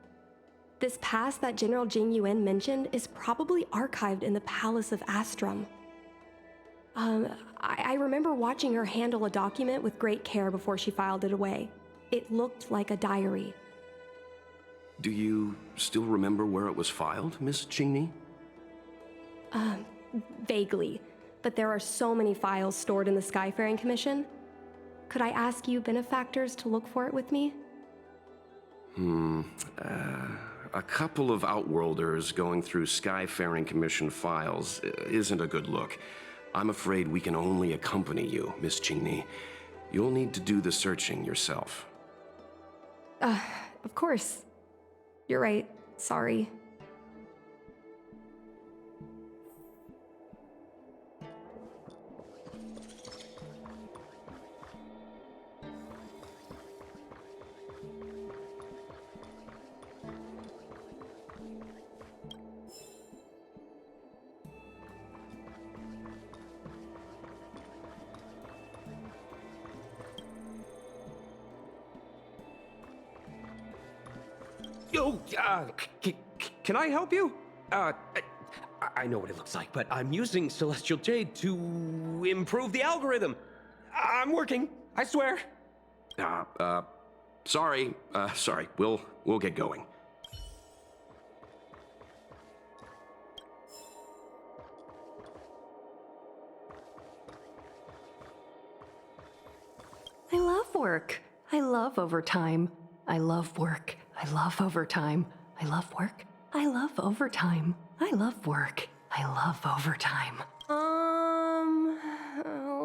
Speaker 8: This pass that General Jing Yuan mentioned is probably archived in the Palace of Astrum. I remember watching her handle a document with great care before she filed it away. It looked like a diary.
Speaker 1: Do you still remember where it was filed, Miss Qingni?
Speaker 8: Vaguely, but there are so many files stored in the Skyfaring Commission. Could I ask you benefactors to look for it with me?
Speaker 1: A couple of Outworlders going through Skyfaring Commission files isn't a good look. I'm afraid we can only accompany you, Miss Qingni. You'll need to do the searching yourself.
Speaker 8: Of course. You're right. Sorry.
Speaker 10: Can I help you? I know what it looks like, but I'm using Celestial Jade to improve the algorithm. I'm working, I swear.
Speaker 1: Sorry. We'll get going.
Speaker 11: I love work. I love overtime. I love work. I love overtime. I love work. I love overtime. I love work. I love overtime.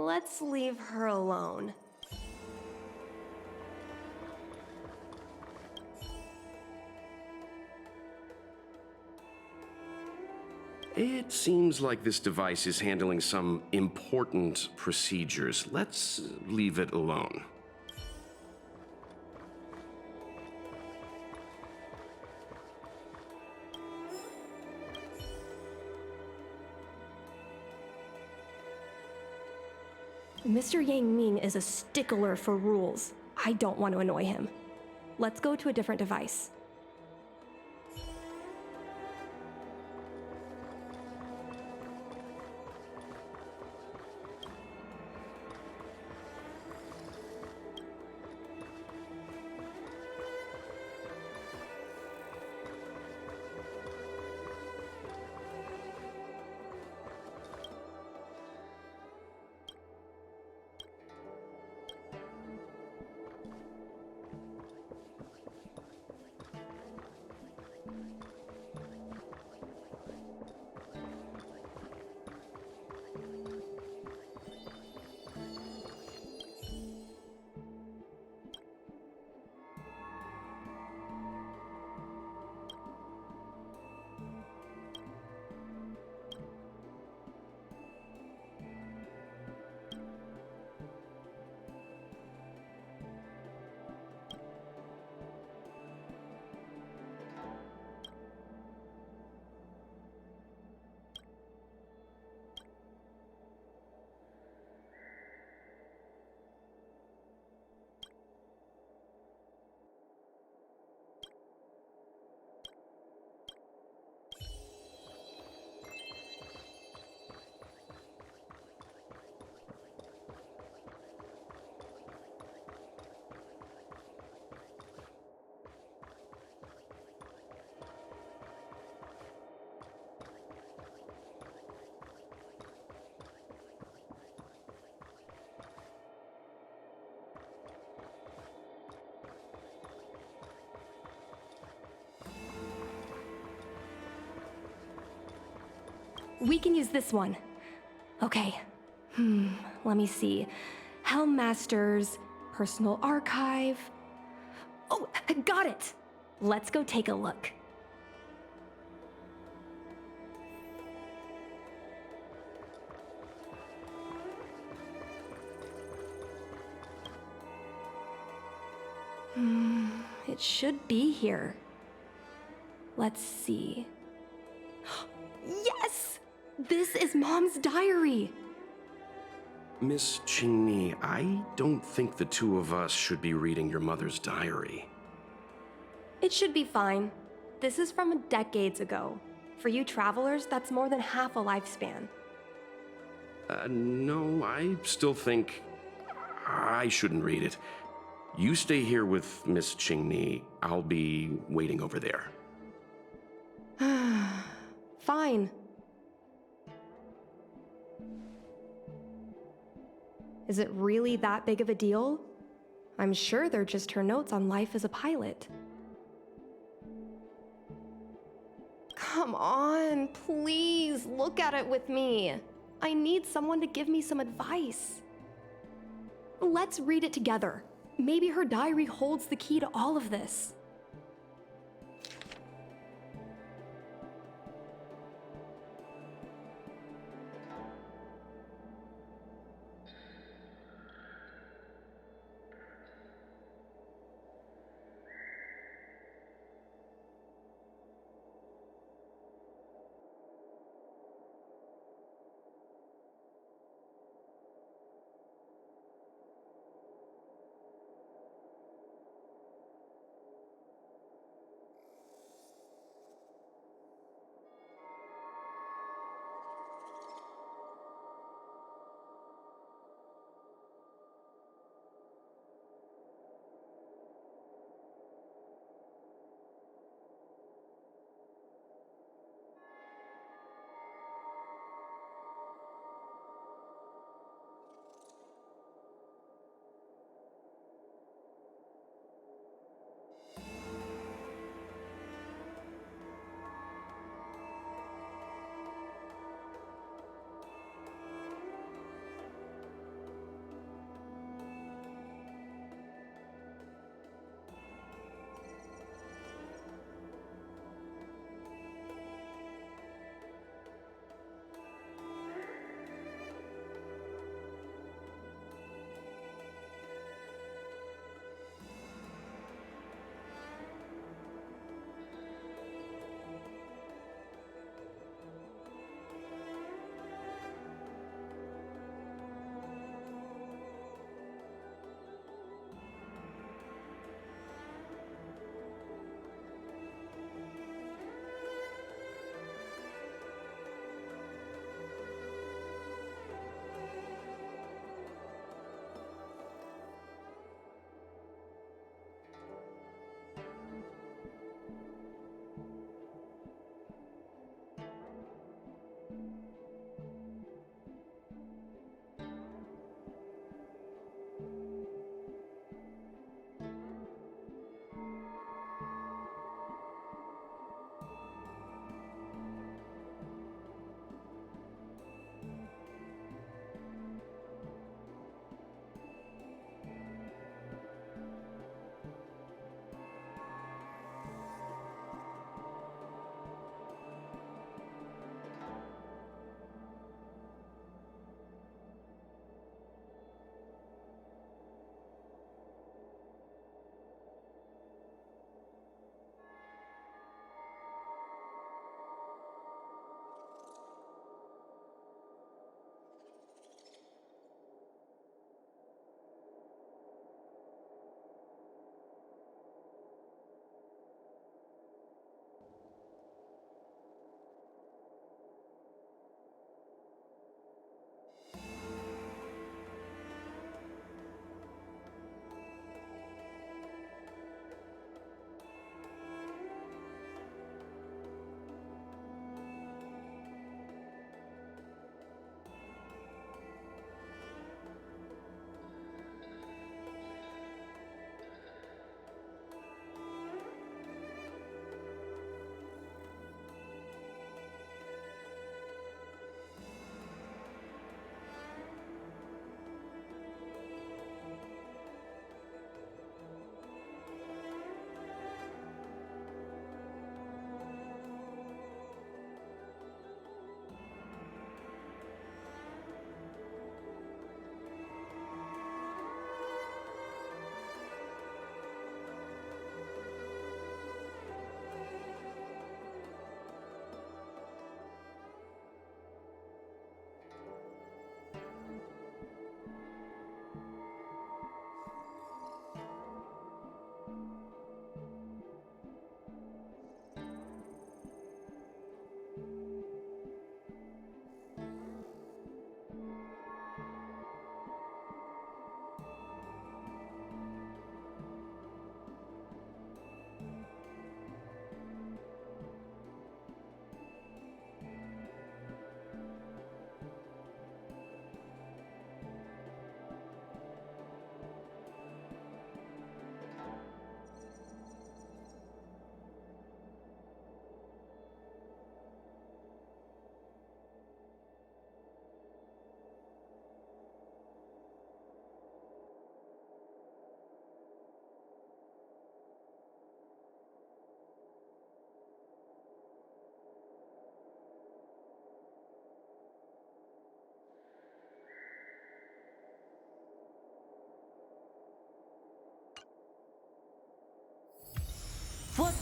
Speaker 8: Let's leave her alone.
Speaker 1: It seems like this device is handling some important procedures. Let's leave it alone.
Speaker 8: Mr. Yang Ming is a stickler for rules. I don't want to annoy him. Let's go to a different device. We can use this one. Okay. Let me see. Helm Masters, Personal Archive. Oh, got it! Let's go take a look. It should be here. Let's see. Yes! This is Mom's diary!
Speaker 1: Miss Qingni, I don't think the two of us should be reading your mother's diary.
Speaker 8: It should be fine. This is from decades ago. For you travelers, that's more than half a lifespan.
Speaker 1: No, I still think I shouldn't read it. You stay here with Miss Qingni. I'll be waiting over there.
Speaker 8: Fine. Is it really that big of a deal? I'm sure they're just her notes on life as a pilot. Come on, please look at it with me. I need someone to give me some advice. Let's read it together. Maybe her diary holds the key to all of this.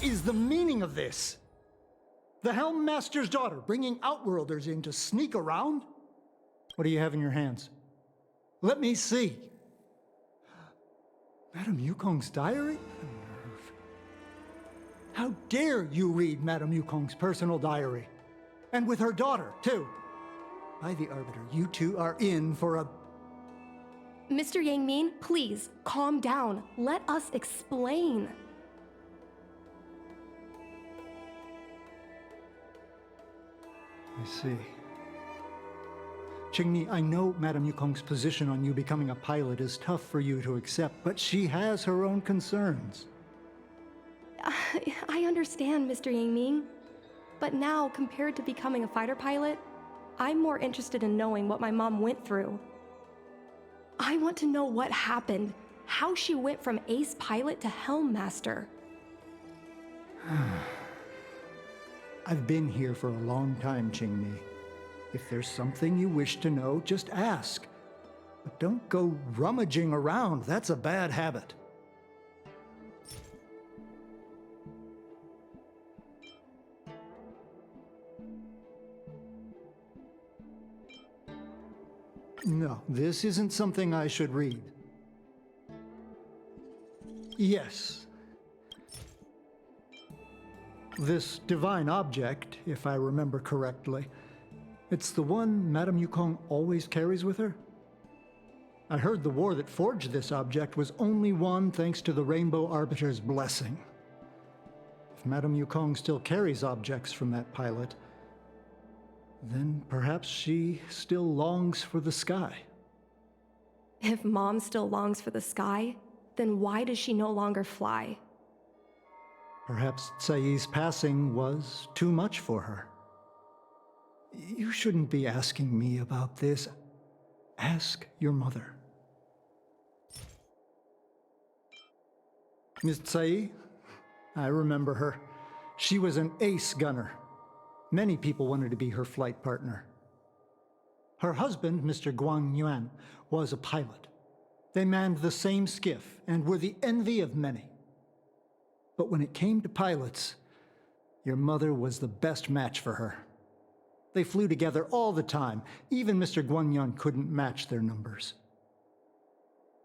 Speaker 12: is the meaning of this? The Helm Master's daughter bringing Outworlders in to sneak around? What do you have in your hands? Let me see. Madame Yukong's diary? Nerve. How dare you read Madame Yukong's personal diary? And with her daughter, too. By the Arbiter, you two are in for a...
Speaker 8: Mr. Yangming, please, calm down. Let us explain.
Speaker 12: I see. Qingni, I know Madame Yukong's position on you becoming a pilot is tough for you to accept, but she has her own concerns.
Speaker 8: I understand, Mr. Yangming. But now, compared to becoming a fighter pilot, I'm more interested in knowing what my mom went through. I want to know what happened, how she went from ace pilot to Helm Master.
Speaker 12: I've been here for a long time, Qingni. If there's something you wish to know, just ask. But don't go rummaging around. That's a bad habit. No, this isn't something I should read. Yes. This divine object, if I remember correctly, it's the one Madame Yukong always carries with her? I heard the war that forged this object was only won thanks to the Rainbow Arbiter's blessing. If Madame Yukong still carries objects from that pilot, then perhaps she still longs for the sky.
Speaker 8: If Mom still longs for the sky, then why does she no longer fly?
Speaker 12: Perhaps Tsai's passing was too much for her. You shouldn't be asking me about this. Ask your mother. Miss Tsai? I remember her. She was an ace gunner. Many people wanted to be her flight partner. Her husband, Mr. Guang Yuan, was a pilot. They manned the same skiff and were the envy of many. But when it came to pilots, your mother was the best match for her. They flew together all the time. Even Mr. Guanyan couldn't match their numbers.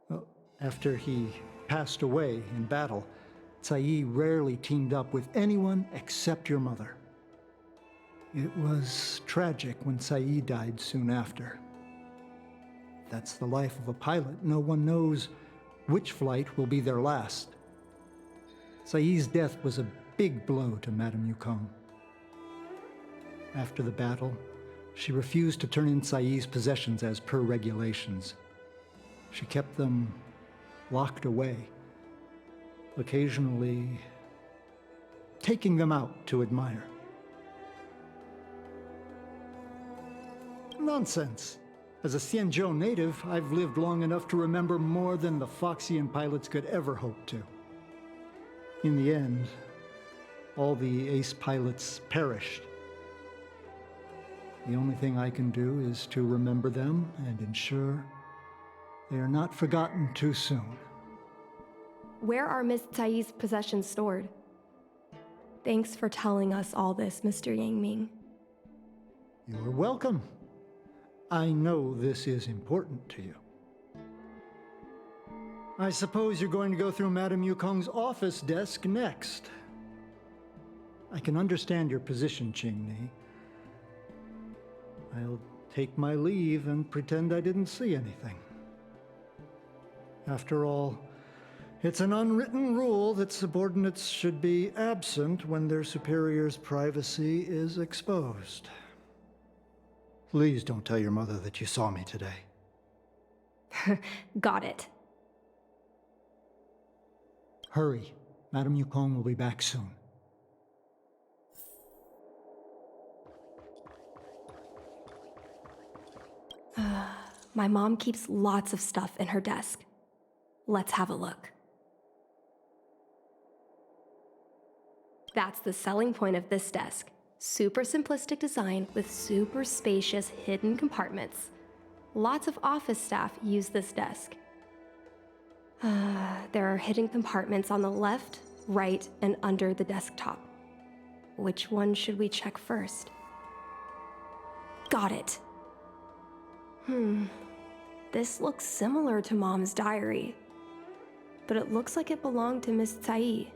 Speaker 12: Well, after he passed away in battle, Tsai rarely teamed up with anyone except your mother. It was tragic when Tsai died soon after. That's the life of a pilot. No one knows which flight will be their last. Tsai's death was a big blow to Madame Yukong. After the battle, she refused to turn in Tsai's possessions as per regulations. She kept them locked away, occasionally taking them out to admire. Nonsense. As a Xianzhou native, I've lived long enough to remember more than the Foxian pilots could ever hope to. In the end, all the ace pilots perished. The only thing I can do is to remember them and ensure they are not forgotten too soon.
Speaker 8: Where are Miss Tsai's possessions stored? Thanks for telling us all this, Mr. Yangming.
Speaker 12: You're welcome. I know this is important to you. I suppose you're going to go through Madame Yukong's office desk next. I can understand your position, Qingni. I'll take my leave and pretend I didn't see anything. After all, it's an unwritten rule that subordinates should be absent when their superior's privacy is exposed. Please don't tell your mother that you saw me today.
Speaker 8: Got it.
Speaker 12: Hurry. Madame Yukong will be back soon.
Speaker 8: My mom keeps lots of stuff in her desk. Let's have a look. That's the selling point of this desk. Super simplistic design with super spacious hidden compartments. Lots of office staff use this desk. There are hidden compartments on the left, right and under the desktop. Which one should we check first? Got it. This looks similar to Mom's diary, but it looks like it belonged to Miss Tsai.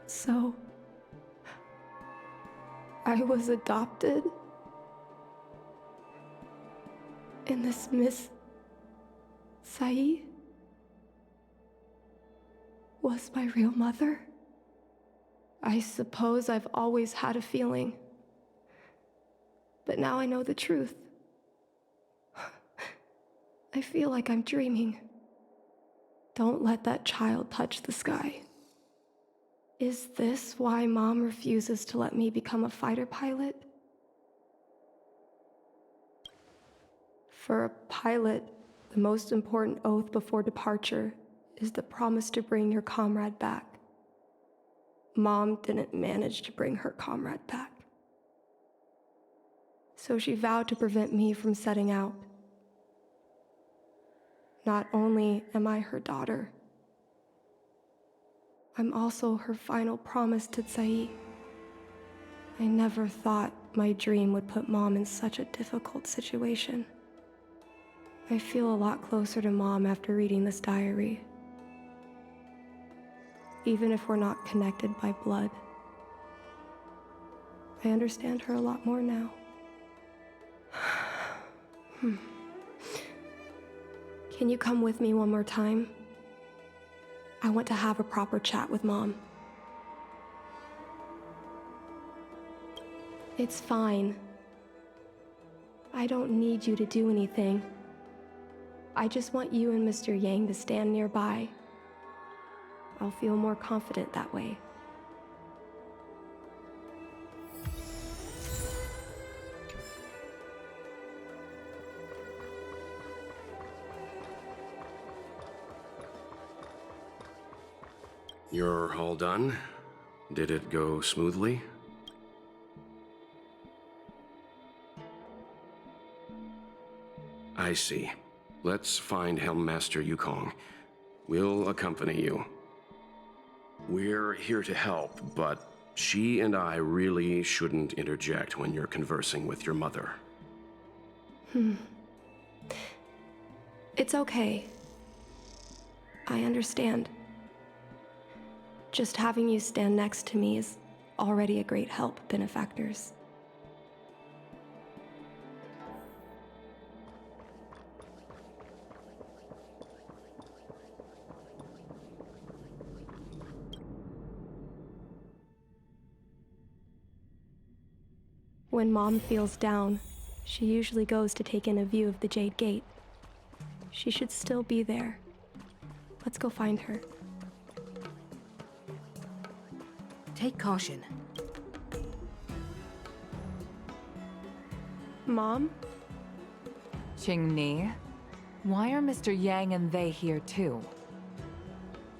Speaker 8: So, I was adopted? And this Miss Tsai was my real mother? I suppose I've always had a feeling. But now I know the truth. I feel like I'm dreaming. Don't let that child touch the sky. Is this why Mom refuses to let me become a fighter pilot? For a pilot, the most important oath before departure is the promise to bring your comrade back. Mom didn't manage to bring her comrade back. So she vowed to prevent me from setting out. Not only am I her daughter, I'm also her final promise to Tsai. I never thought my dream would put Mom in such a difficult situation. I feel a lot closer to Mom after reading this diary. Even if we're not connected by blood. I understand her a lot more now. Can you come with me one more time? I want to have a proper chat with Mom. It's fine. I don't need you to do anything. I just want you and Mr. Yang to stand nearby. I'll feel more confident that way.
Speaker 1: You're all done? Did it go smoothly? I see. Let's find Helmmaster Yukong. We'll accompany you. We're here to help, but she and I really shouldn't interject when you're conversing with your mother.
Speaker 8: It's okay. I understand. Just having you stand next to me is already a great help, benefactors. When Mom feels down, she usually goes to take in a view of the Jade Gate. She should still be there. Let's go find her.
Speaker 13: Take caution.
Speaker 8: Mom?
Speaker 6: Qingni, why are Mr. Yang and they here too?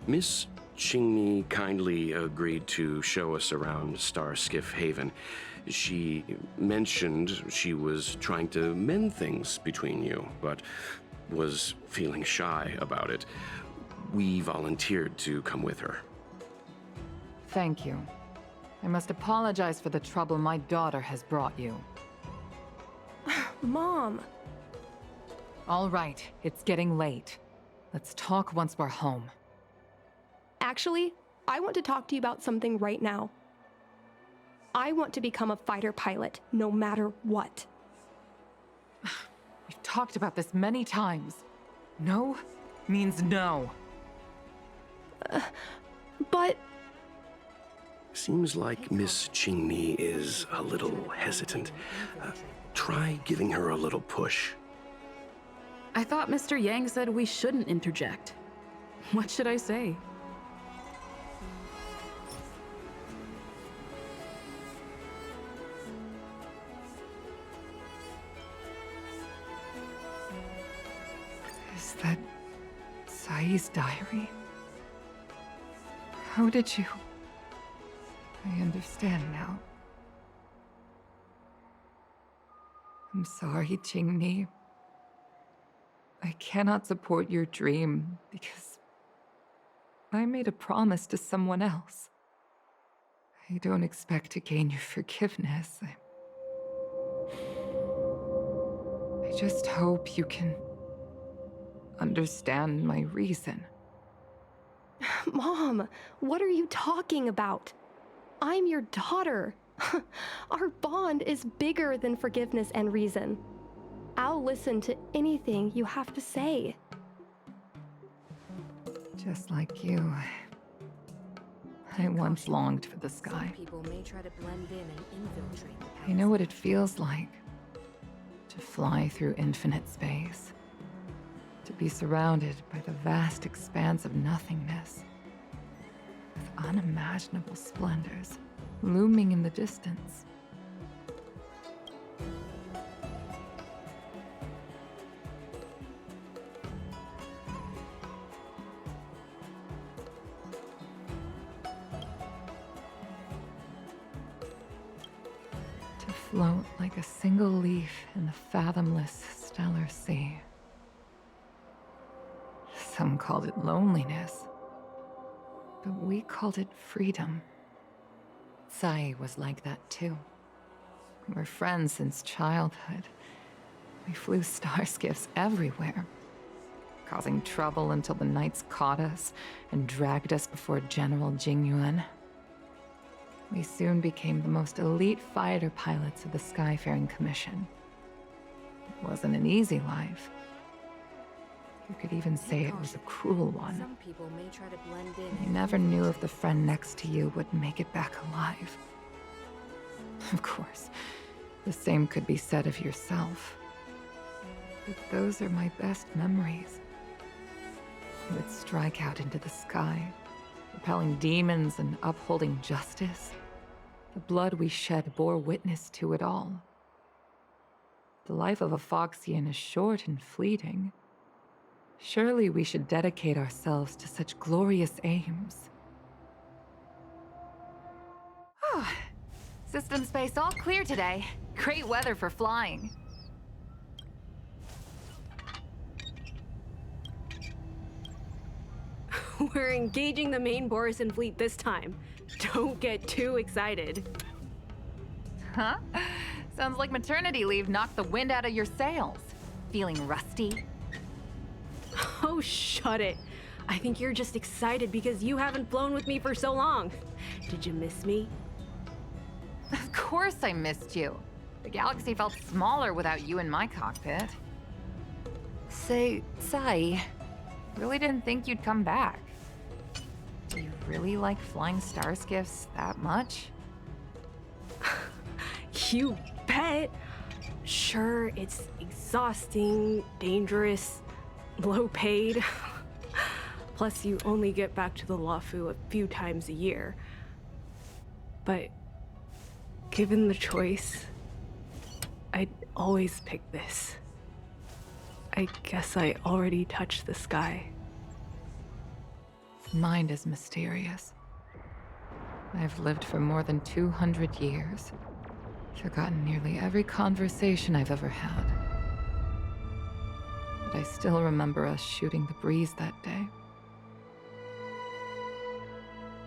Speaker 1: Miss Qingni kindly agreed to show us around Star Skiff Haven. She mentioned she was trying to mend things between you, but was feeling shy about it. We volunteered to come with her.
Speaker 6: Thank you. I must apologize for the trouble my daughter has brought you.
Speaker 8: Mom!
Speaker 6: All right, it's getting late. Let's talk once we're home.
Speaker 8: Actually, I want to talk to you about something right now. I want to become a fighter pilot, no matter what.
Speaker 6: We've talked about this many times. No means no.
Speaker 8: But...
Speaker 1: Seems like Miss Qingni is a little hesitant. Try giving her a little push.
Speaker 13: I thought Mr. Yang said we shouldn't interject. What should I say?
Speaker 6: Is that Sai's diary? How did you... I understand now. I'm sorry, Qingni. I cannot support your dream because I made a promise to someone else. I don't expect to gain your forgiveness. I just hope you can understand my reason.
Speaker 8: Mom, what are you talking about? I'm your daughter. Our bond is bigger than forgiveness and reason. I'll listen to anything you have to say.
Speaker 6: Just like you, I once longed for the sky.
Speaker 13: People may try to blend in and infiltrate the
Speaker 6: I know what it feels like to fly through infinite space, to be surrounded by the vast expanse of nothingness, with unimaginable splendors looming in the distance. To float like a single leaf in the fathomless stellar sea. Some called it loneliness, but we called it freedom. Sai was like that too. We're friends since childhood. We flew star skiffs everywhere, causing trouble until the knights caught us and dragged us before General Jingyuan. We soon became the most elite fighter pilots of the Skyfaring Commission. wasn't an easy life. You could even say it was a cruel one.
Speaker 5: Some people may try to blend in.
Speaker 6: You never knew if the friend next to you would make it back alive. Of course, the same could be said of yourself. But those are my best memories. You would strike out into the sky, repelling demons and upholding justice. The blood we shed bore witness to it all. The life of a Foxian is short and fleeting. Surely we should dedicate ourselves to such glorious aims.
Speaker 14: System space all clear today. Great weather for flying.
Speaker 5: We're engaging the main Borisan fleet this time. Don't get too excited.
Speaker 14: Huh? Sounds like maternity leave knocked the wind out of your sails. Feeling rusty?
Speaker 5: Oh, shut it. I think you're just excited because you haven't flown with me for so long. Did you miss me?
Speaker 14: Of course I missed you. The galaxy felt smaller without you in my cockpit. Say, Sai, really didn't think you'd come back. Do you really like flying star skiffs that much?
Speaker 5: You bet. Sure, it's exhausting, dangerous, low paid. Plus, you only get back to the Luofu a few times a year. But given the choice, I'd always pick this. I guess I already touched the sky.
Speaker 6: Mind is mysterious. I've lived for more than 200 years. Forgotten nearly every conversation I've ever had. But I still remember us shooting the breeze that day.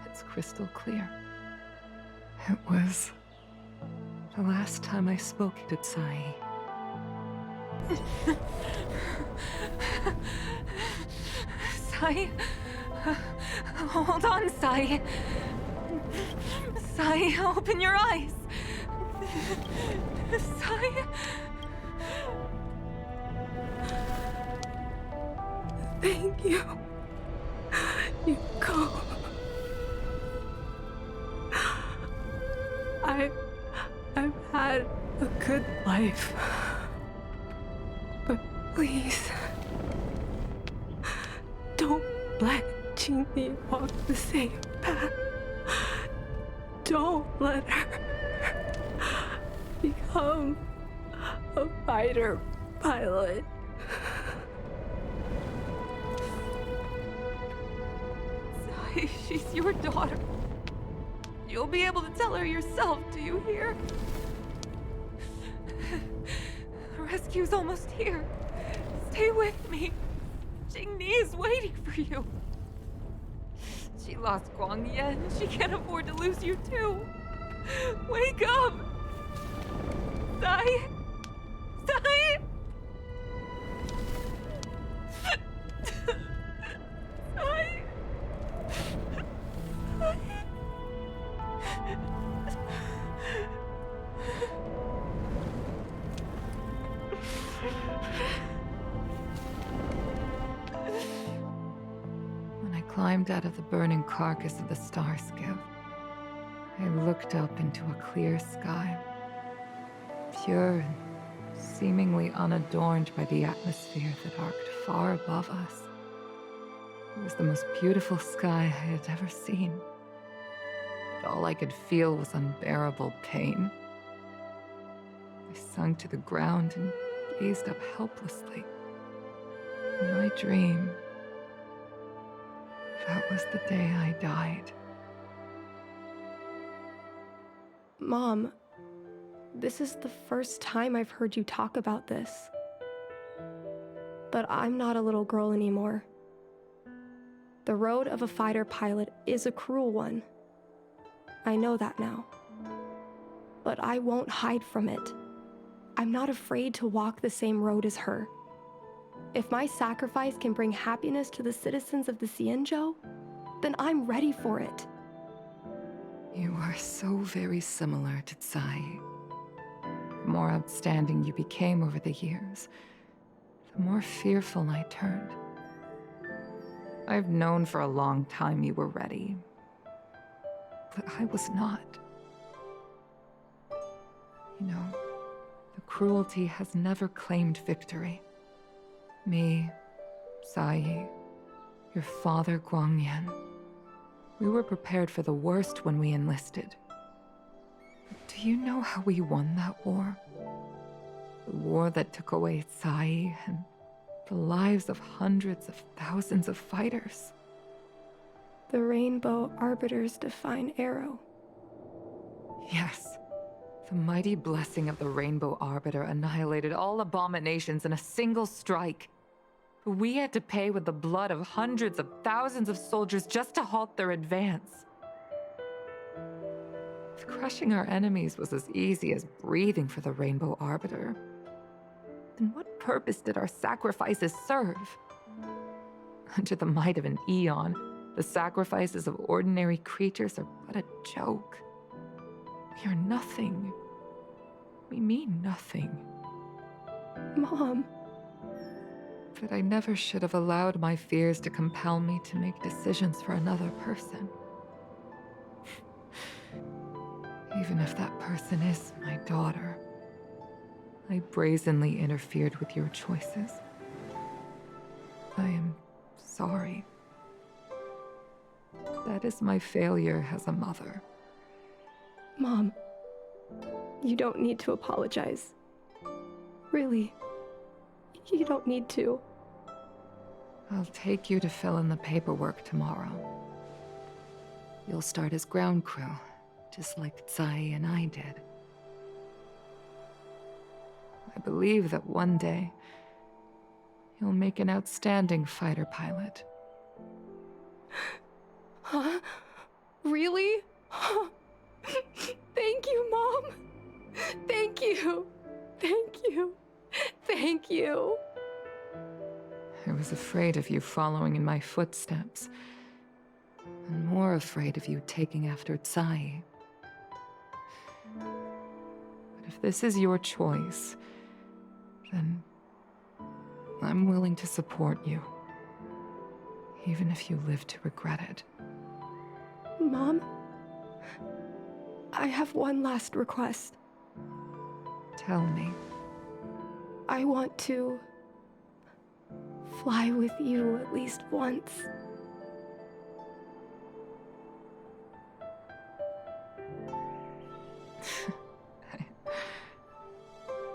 Speaker 6: It's crystal clear. It was the last time I spoke to Sai.
Speaker 14: Sai? Hold on, Sai. Sai, open your eyes. Sai?
Speaker 5: Thank you. Yuko. I've had a good life. But please, don't let Qingni walk the same path. Don't let her become a fighter pilot.
Speaker 14: Sai, she's your daughter. You'll be able to tell her yourself, do you hear? The rescue's almost here. Stay with me. Qingni is waiting for you. She lost Guangyan. She can't afford to lose you too. Wake up! Sai? Sai? Sai? Sai?
Speaker 6: When I climbed out of the burning carcass of the star skiff, I looked up into a clear sky, pure and seemingly unadorned by the atmosphere that arced far above us. It was the most beautiful sky I had ever seen. But all I could feel was unbearable pain. I sunk to the ground and gazed up helplessly. In my dream, that was the day I died.
Speaker 8: Mom, this is the first time I've heard you talk about this. But I'm not a little girl anymore. The road of a fighter pilot is a cruel one. I know that now. But I won't hide from it. I'm not afraid to walk the same road as her. If my sacrifice can bring happiness to the citizens of the Xianzhou, then I'm ready for it.
Speaker 6: You are so very similar to Tsai. From more outstanding you became over the years, the more fearful I turned. I've known for a long time you were ready, but I was not. You know, the cruelty has never claimed victory. Me, Sai, your father Guangyan, we were prepared for the worst when we enlisted. But do you know how we won that war? The war that took away Sai and the lives of hundreds of thousands of fighters.
Speaker 5: The Rainbow Arbiter's divine arrow.
Speaker 6: Yes. The mighty blessing of the Rainbow Arbiter annihilated all abominations in a single strike. We had to pay with the blood of hundreds of thousands of soldiers just to halt their advance. If crushing our enemies was as easy as breathing for the Rainbow Arbiter, then what purpose did our sacrifices serve? Under the might of an eon, the sacrifices of ordinary creatures are but a joke. We are nothing. We mean nothing.
Speaker 5: Mom.
Speaker 6: But I never should have allowed my fears to compel me to make decisions for another person. Even if that person is my daughter, I brazenly interfered with your choices. I am sorry. That is my failure as a mother.
Speaker 5: Mom, you don't need to apologize. Really, you don't need to.
Speaker 6: I'll take you to fill in the paperwork tomorrow. You'll start as ground crew, just like Tsai and I did. I believe that one day, you'll make an outstanding fighter pilot.
Speaker 5: Huh? Really? Thank you, Mom. Thank you. Thank you. Thank you.
Speaker 6: I was afraid of you following in my footsteps, and more afraid of you taking after Tsai. But if this is your choice, then I'm willing to support you, even if you live to regret it.
Speaker 5: Mom, I have one last request.
Speaker 6: Tell me.
Speaker 5: I want to fly with you at least once.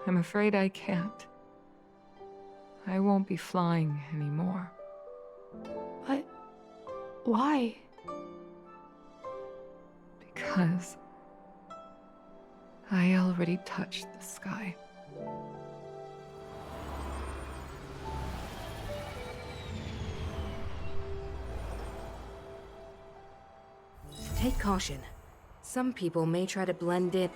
Speaker 6: I'm afraid I can't. I won't be flying anymore.
Speaker 5: But why?
Speaker 6: Because I already touched the sky.
Speaker 15: Take caution. Some people may try to blend in.